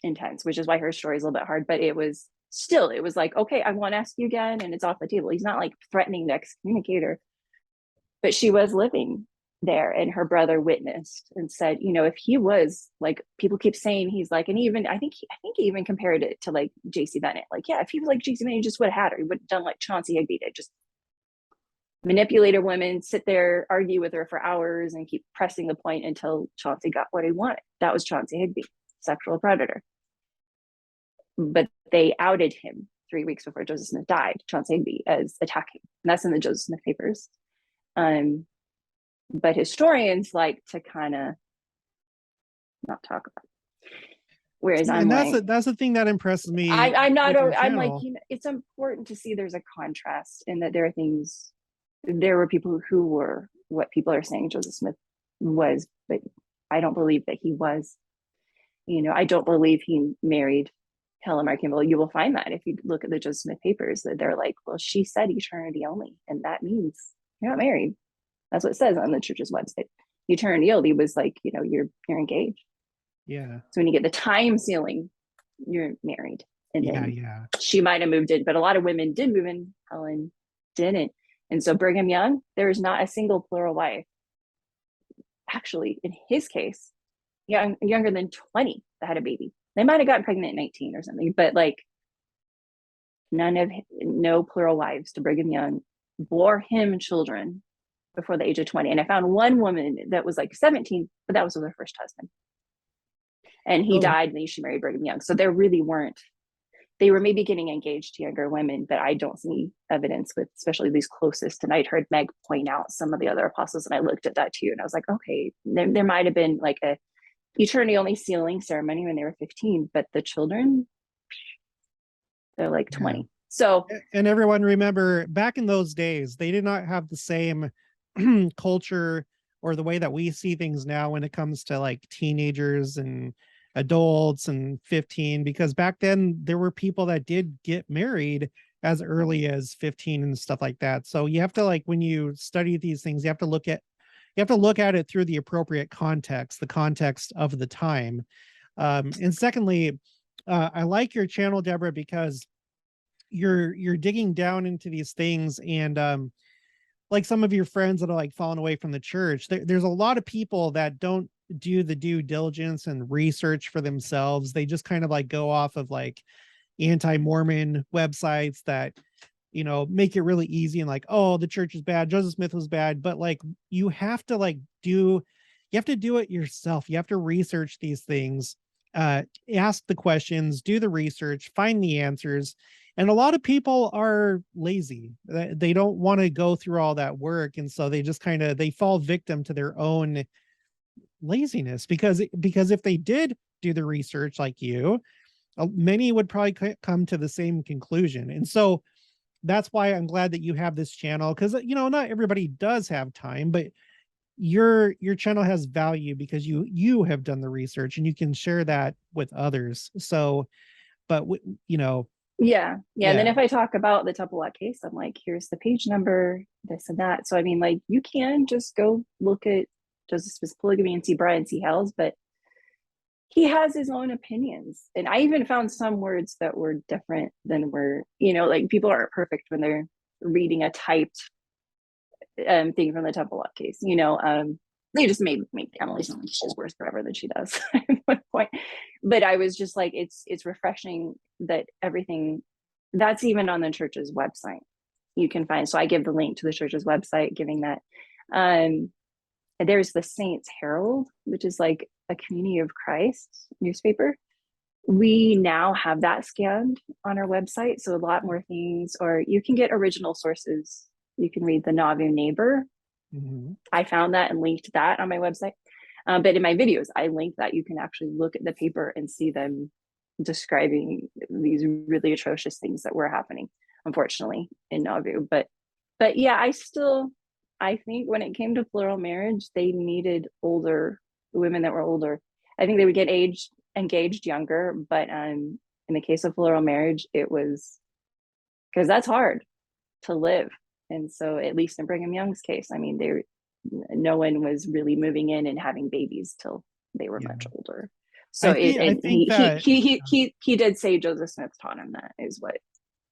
B: intense, which is why her story is a little bit hard, but it was like, okay, I won't ask you again, and it's off the table. He's not like threatening to excommunicate her, but she was living there, and her brother witnessed and said, if he was like, people keep saying he's like, and even I think he even compared it to like JC Bennett, like, yeah, if he was like JC Bennett, he just would have had her. He would have done like Chauncey Higby did, just manipulate a woman, sit there, argue with her for hours, and keep pressing the point until Chauncey got what he wanted. That was Chauncey Higby, sexual predator. But they outed him 3 weeks before Joseph Smith died, Chauncey Higby, as attacking. And that's in the Joseph Smith papers. But historians like to kind of not talk about it. Whereas I'm
A: And
B: like,
A: that's the thing that impresses me
B: I'm not,
A: with your
B: I'm like,
A: channel.
B: it's important to see there's a contrast and that there are things, there were people who were what people are saying Joseph Smith was, but I don't believe that he was. I don't believe he married Helen Mar Kimball. You will find that if you look at the Joseph Smith papers, that they're like, well, she said eternity only, and that means you're not married. That's what it says on the church's website. Eternity only was like, you're engaged.
A: Yeah.
B: So when you get the time ceiling, you're married. And
A: Yeah.
B: then
A: Yeah.
B: she might have moved in, but a lot of women did move in. Helen didn't. And so Brigham Young, there is not a single plural wife. Actually, in his case, younger than 20 that had a baby. They might have gotten pregnant at 19 or something, but like no plural wives to Brigham Young, bore him children before the age of 20. And I found one woman that was like 17, but that was with her first husband. And he
A: Oh,
B: died, and then she married Brigham Young. So there really weren't, they were maybe getting engaged to younger women, but I don't see evidence with especially these closest. And I'd heard Meg point out some of the other apostles, and I looked at that too. And I was like, okay, there might have been like a eternity only sealing ceremony when they were 15, but the children, they're like
A: yeah.
B: 20. So
A: And everyone remember back in those days, they did not have the same culture or the way that we see things now when it comes to like teenagers and adults and 15, because back then there were people that did get married as early as 15 and stuff like that. So you have to, like, when you study these things, you have to look at it through the appropriate context, the context of the time. And secondly, I like your channel, Deborah, because you're digging down into these things, and like some of your friends that are like falling away from the church, there's a lot of people that don't do the due diligence and research for themselves. They just kind of like go off of like anti-Mormon websites that make it really easy, and like, oh, the church is bad, Joseph Smith was bad. But like, you have to you have to do it yourself. You have to research these things, ask the questions, do the research, find the answers. And a lot of people are lazy. They don't want to go through all that work, and so they just kind of they fall victim to their own laziness, because if they did do the research like you, many would probably come to the same conclusion. And so that's why I'm glad that you have this channel, because not everybody does have time, but your channel has value because you have done the research and you can share that with others. So, but
B: yeah. And then
A: yeah,
B: if I talk about the Tupperware case, I'm like, here's the page number, this and that. So I mean, like, you can just go look at Joseph Smith's polygamy and see Brian C. Hales, but he has his own opinions. And I even found some words that were different than were, like, people aren't perfect when they're reading a typed thing from the Temple Lock case. They just made Emily sound like she has worse forever than she does at one point. But I was just like, it's refreshing that everything that's even on the church's website you can find. So I give the link to the church's website, giving that. There's the Saints Herald, which is like a Community of Christ newspaper. We now have that scanned on our website. So a lot more things, or you can get original sources. You can read the Nauvoo Neighbor.
A: mm-hmm.
B: I found that and linked that on my website. But in my videos, I link that. You can actually look at the paper and see them describing these really atrocious things that were happening, unfortunately, in Nauvoo. But yeah, I think when it came to plural marriage, they needed older women that were older. I think they would get engaged younger, but in the case of plural marriage, it was because that's hard to live. And so, at least in Brigham Young's case, I mean, no one was really moving in and having babies till they were
A: Yeah.
B: much older. So
A: I think that
B: he did say Joseph Smith taught him that, is what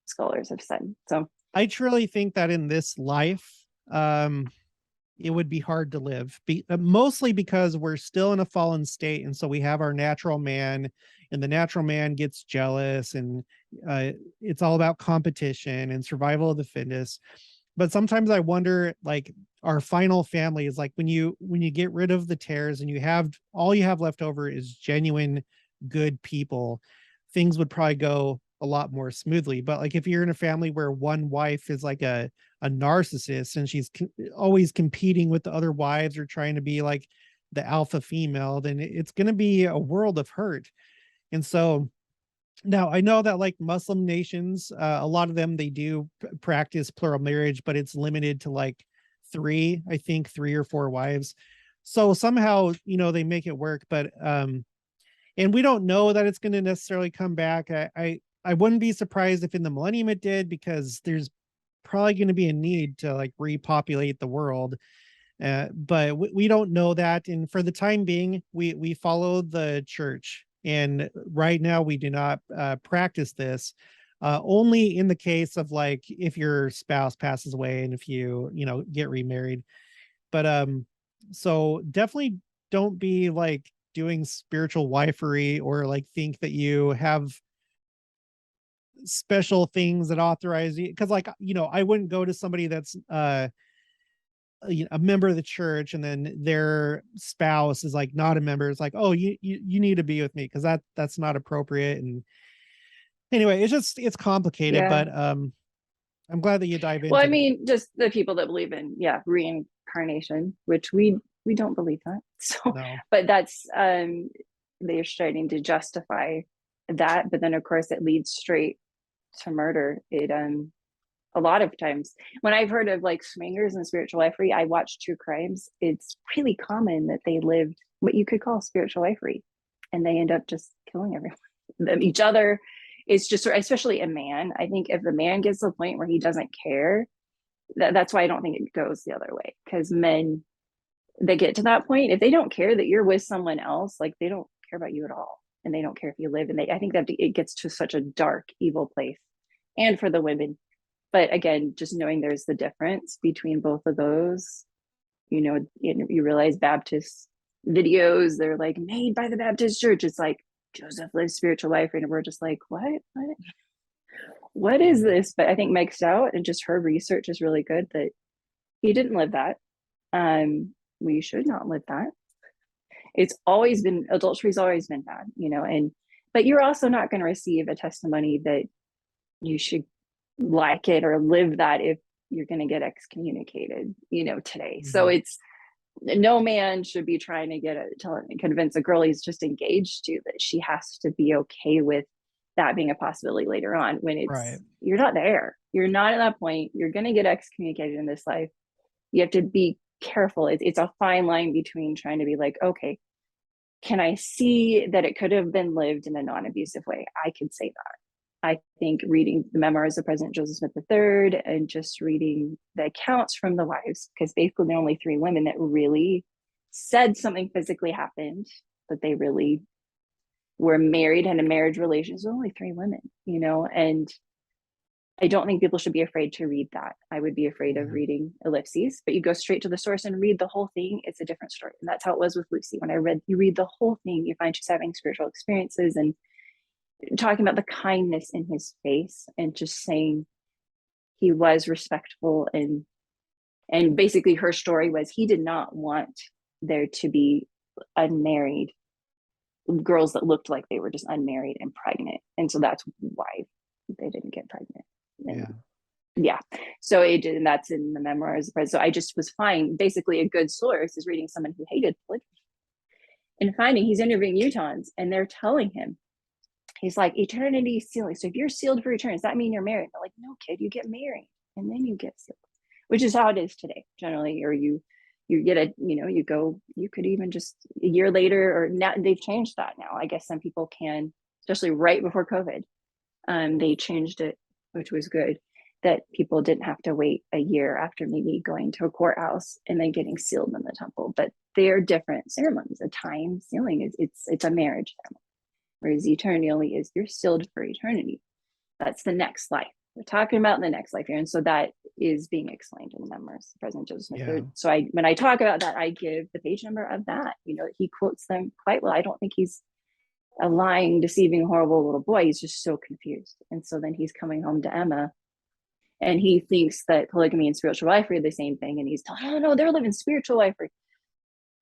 B: scholars have said. So
A: I truly think that in this life, it would be hard to live, mostly because we're still in a fallen state, and so we have our natural man, and the natural man gets jealous, and it's all about competition and survival of the fittest. But sometimes I wonder, like, our final family is like when you get rid of the tares and all you have left over is genuine good people, things would probably go a lot more smoothly. But like if you're in a family where one wife is like a narcissist, and she's always competing with the other wives or trying to be like the alpha female, then it's going to be a world of hurt. And so now I know that like Muslim nations, a lot of them, they do practice plural marriage, but it's limited to like three, I think 3 or 4 wives. So somehow, they make it work, but and we don't know that it's going to necessarily come back. I wouldn't be surprised if in the millennium it did, because there's probably going to be a need to like repopulate the world. But we don't know that. And for the time being, we follow the church. And right now we do not practice this. Only in the case of like if your spouse passes away and if you get remarried. But so definitely don't be like doing spiritual wifery or like think that you have special things that authorize you, because like I wouldn't go to somebody that's a member of the church and then their spouse is like not a member. It's like, oh, you need to be with me, because that's not appropriate. And anyway, it's complicated,
B: Yeah.
A: but I'm glad that you dive
B: Well,
A: into
B: I
A: that.
B: mean, just the people that believe in, yeah, reincarnation, which we don't believe that. So,
A: No.
B: but that's they're starting to justify that, but then of course it leads straight to murder. It a lot of times when I've heard of like swingers and spiritual wifery, I watch true crimes. It's really common that they lived what you could call spiritual wifery, and they end up just killing everyone, each other. It's just, especially a man. I think if the man gets to the point where he doesn't care, that's why I don't think it goes the other way. Because men, they get to that point, if they don't care that you're with someone else, like they don't care about you at all, and they don't care if you live. And I think that it gets to such a dark, evil place. And for the women, but again, just knowing there's the difference between both of those, you realize Baptist videos, they're like made by the Baptist church. It's like Joseph lives spiritual life, and we're just like, what is this? But I think Meg Stout and just her research is really good, that he didn't live that. We should not live that. It's always been, adultery's always been bad, and but you're also not going to receive a testimony that you should like it or live that if you're going to get excommunicated, today. So
A: Mhm.
B: it's, no man should be trying to convince a girl he's just engaged to that she has to be okay with that being a possibility later on, when
A: Right.
B: you're not there. You're not at that point. You're going to get excommunicated in this life. You have to be careful. It's a fine line between trying to be like, okay, can I see that it could have been lived in a non-abusive way? I could say that. I think reading the memoirs of President Joseph Smith III and just reading the accounts from the wives, because basically there are only 3 women that really said something physically happened, that they really were married and in marriage relations. There were only 3 women, and I don't think people should be afraid to read that. I would be afraid of
A: Yeah.
B: reading ellipses, but you go straight to the source and read the whole thing. It's a different story. And that's how it was with Lucy. When you read the whole thing, you find she's having spiritual experiences and talking about the kindness in his face and just saying he was respectful, and basically her story was he did not want there to be unmarried girls that looked like they were just unmarried and pregnant, and so that's why they didn't get pregnant.
A: Yeah.
B: And yeah, so and that's in the memoirs. So I just was fine. Basically a good source is reading someone who hated polygamy and finding he's interviewing Utahns and they're telling him, he's like, eternity sealing. So if you're sealed for eternity, does that mean you're married? They're like, no, kid, you get married and then you get sealed, which is how it is today, generally. Or you get you could even just a year later, or now they've changed that now. I guess some people can, especially right before COVID, they changed it, which was good, that people didn't have to wait a year after maybe going to a courthouse and then getting sealed in the temple. But they're different ceremonies. A time sealing is it's a marriage ceremony. Whereas eternity only is you're sealed for eternity. That's the next life. We're talking about the next life here. And so that is being explained in the memoirs, President Joseph Smith
A: Yeah.
B: III. So when I talk about that, I give the page number of that. He quotes them quite well. I don't think he's a lying, deceiving, horrible little boy. He's just so confused. And so then he's coming home to Emma and he thinks that polygamy and spiritual life are the same thing. And he's telling, oh no, they're living spiritual life. And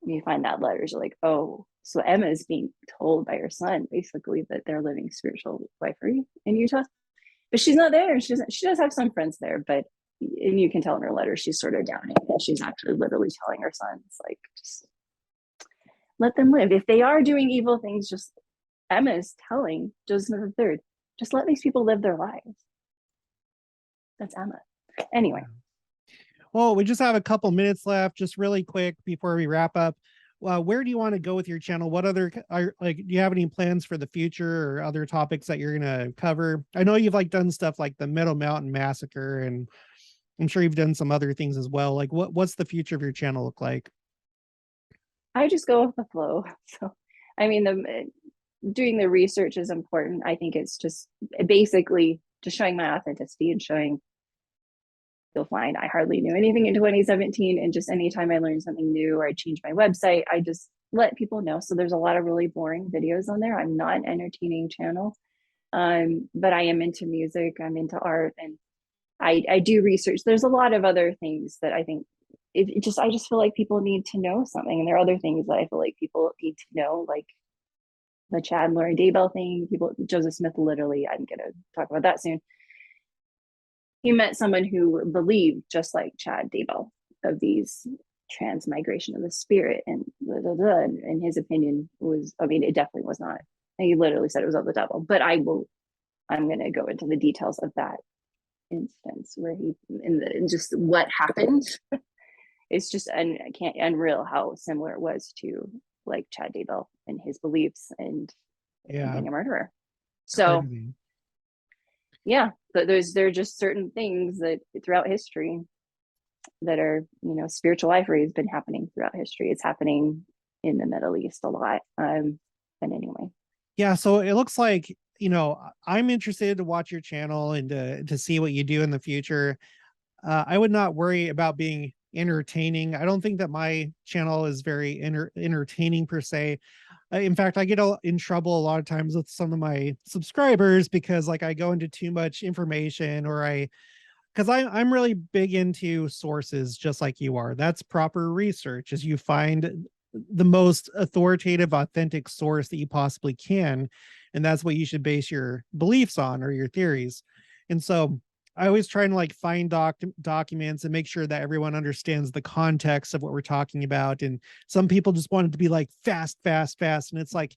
B: you find that letters are like, oh, so Emma is being told by her son basically that they're living spiritual wifery in Utah, but she's not there. She does have some friends there, but and you can tell in her letter she's sort of downing, and she's actually literally telling her sons like, just let them live. If they are doing evil things, just Emma is telling Joseph Smith III, just let these people live their lives. That's Emma. Anyway.
A: Well, we just have a couple minutes left, just really quick before we wrap up. Where do you want to go with your channel? What other do you have any plans for the future or other topics that you're gonna cover? I know you've like done stuff like the Meadow Mountain Massacre, and I'm sure you've done some other things as well. Like what's the future of your channel look like?
B: I just go with the flow. So, I mean, doing the research is important. I think it's just basically just showing my authenticity and showing, you'll find I hardly knew anything in 2017. And just anytime I learned something new or I changed my website, I just let people know. So there's a lot of really boring videos on there. I'm not an entertaining channel, but I am into music. I'm into art, and I do research. There's a lot of other things that I think I just feel like people need to know something. And there are other things that I feel like people need to know, like the Chad and Lori Daybell thing. Joseph Smith, literally, I'm going to talk about that soon. He met someone who believed, just like Chad Daybell, of these transmigration of the spirit, and and his opinion was, I mean, it definitely was not. He literally said it was of the devil. But I'm going to go into the details of that instance where he, in just what happened. It's just unreal how similar it was to like Chad Daybell and his beliefs and being a murderer. So
A: Crazy.
B: yeah, but there are just certain things that throughout history that are, spiritual life has been happening throughout history. It's happening in the Middle East a lot. But anyway.
A: Yeah, so it looks like, I'm interested to watch your channel and to see what you do in the future. I would not worry about being entertaining. I don't think that my channel is very entertaining per se. In fact, I get in trouble a lot of times with some of my subscribers because like I go into too much information, or because I'm really big into sources just like you are. That's proper research, is you find the most authoritative, authentic source that you possibly can. And that's what you should base your beliefs on or your theories. And so I always try and like find documents and make sure that everyone understands the context of what we're talking about. And some people just want it to be like fast, fast, fast. And it's like,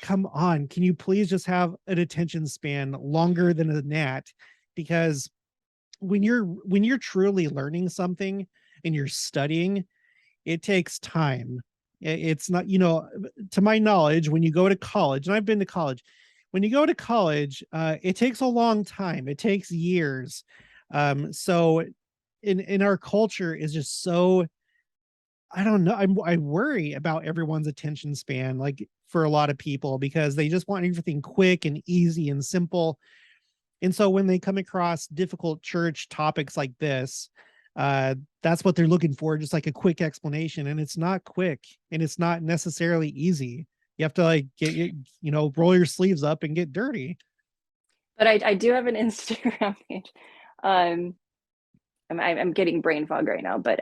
A: come on, can you please just have an attention span longer than a gnat? Because when you're truly learning something and you're studying, it takes time. It's not, to my knowledge, when you go to college, and I've been to college, when you go to college, it takes a long time. It takes years. So in our culture is just so, I don't know. I worry about everyone's attention span, like for a lot of people, because they just want everything quick and easy and simple. And so when they come across difficult church topics like this, that's what they're looking for, just like a quick explanation. And it's not quick, and it's not necessarily easy. You have to like roll your sleeves up and get dirty.
B: But I do have an Instagram page. I'm getting brain fog right now, but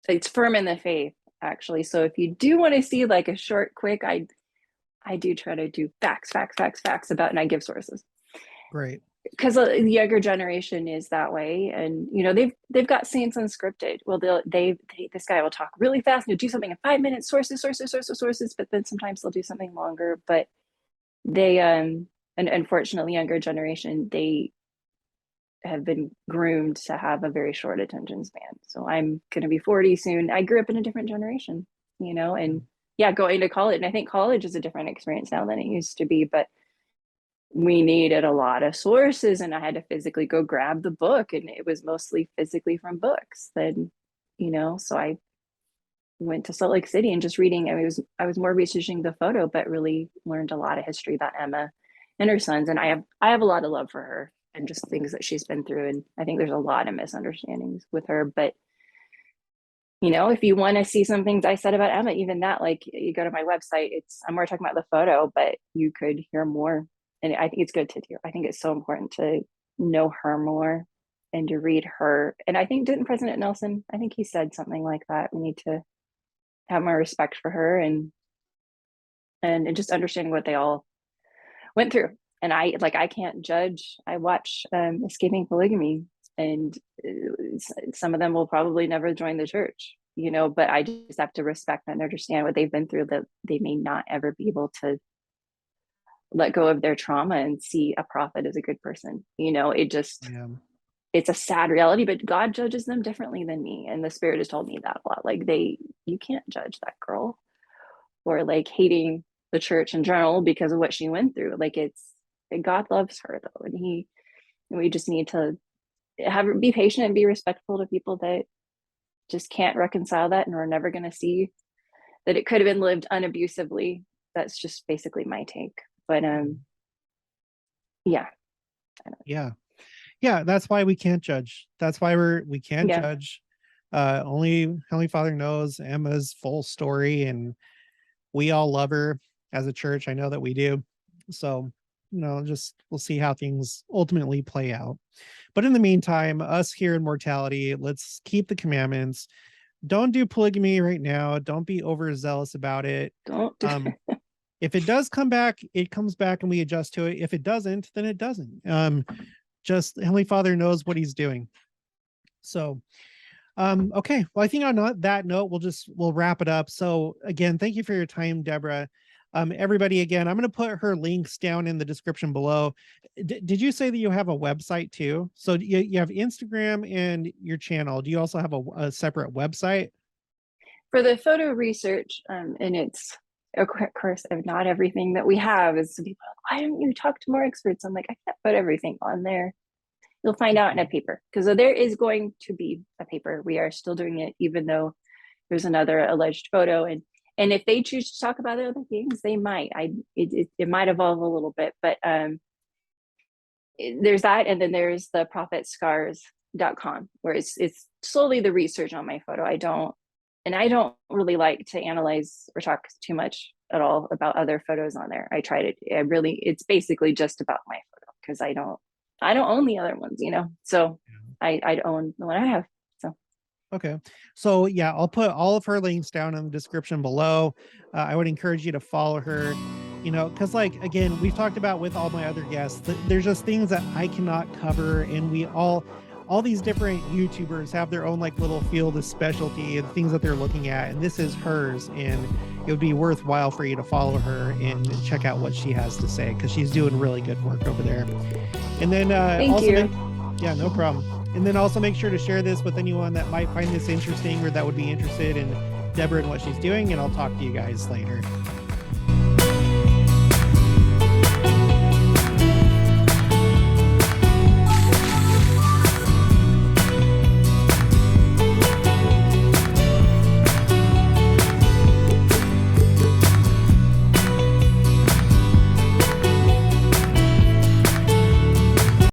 B: it's Firm in the Faith, actually. So if you do want to see like a short, quick, I do try to do facts about, and I give sources.
A: Great.
B: Because the younger generation is that way, and they've got saints unscripted. Well, this guy will talk really fast and he'll do something in 5 minutes, sources, but then sometimes they'll do something longer. But they and unfortunately, younger generation, they have been groomed to have a very short attention span. So I'm going to be 40 soon. I grew up in a different generation, and yeah, going to college. And I think college is a different experience now than it used to be, but we needed a lot of sources, and I had to physically go grab the book, and it was mostly physically from books. Then, so I went to Salt Lake City and just reading. I was more researching the photo, but really learned a lot of history about Emma and her sons. And I have a lot of love for her and just things that she's been through. And I think there's a lot of misunderstandings with her. But if you want to see some things I said about Emma, even that, like, you go to my website, I'm more talking about the photo, but you could hear more. And I think it's good to do. I think it's so important to know her more and to read her. And I think, didn't President Nelson, I think he said something like that. We need to have more respect for her and just understanding what they all went through. And I can't judge. I watch Escaping Polygamy, and some of them will probably never join the church. but I just have to respect and understand what they've been through, that they may not ever be able to let go of their trauma and see a prophet as a good person.
A: Yeah.
B: It's a sad reality, but God judges them differently than me. And the Spirit has told me that a lot. Like, you can't judge that girl for like hating the church in general because of what she went through. Like, God loves her though. And we just need to be patient and be respectful to people that just can't reconcile that and are never going to see that it could have been lived unabusively. That's just basically my take. But yeah.
A: Yeah. Yeah. That's why we can't judge. That's why we can't
B: Yeah.
A: judge. Only Heavenly Father knows Emma's full story, and we all love her as a church. I know that we do. So, just we'll see how things ultimately play out. But in the meantime, us here in Mortality, let's keep the commandments. Don't do polygamy right now. Don't be overzealous about it.
B: Don't do
A: If it does come back, it comes back and we adjust to it. If it doesn't, then it doesn't. Just Heavenly Father knows what he's doing. So, okay. Well, I think on that note, we'll wrap it up. So again, thank you for your time, Deborah. Everybody, again, I'm going to put her links down in the description below. Did you say that you have a website too? So you have Instagram and your channel. Do you also have a separate website?
B: for the photo research, and it's of course not everything that we have is people are like, why don't you talk to more experts? I'm like, I can't put everything on there. You'll find out in a paper, because there is going to be a paper. We are still doing it, even though there's another alleged photo. And if they choose to talk about other things, they might. It might evolve a little bit, but there's that, and then there's the prophetscars.com, where it's slowly the research on my photo. I don't really like to analyze or talk too much at all about other photos on there. It's basically just about my photo, because I don't own the other ones, so I own the one I have. So
A: Okay. So yeah, I'll put all of her links down in the description below. I would encourage you to follow her, because like, again, we've talked about with all my other guests, there's just things that I cannot cover. And we all these different YouTubers have their own like little field of specialty and things that they're looking at. And this is hers. And it would be worthwhile for you to follow her and check out what she has to say, because she's doing really good work over there. And then
B: thank you.
A: yeah, no problem. And then also make sure to share this with anyone that might find this interesting or that would be interested in Deborah and what she's doing. And I'll talk to you guys later.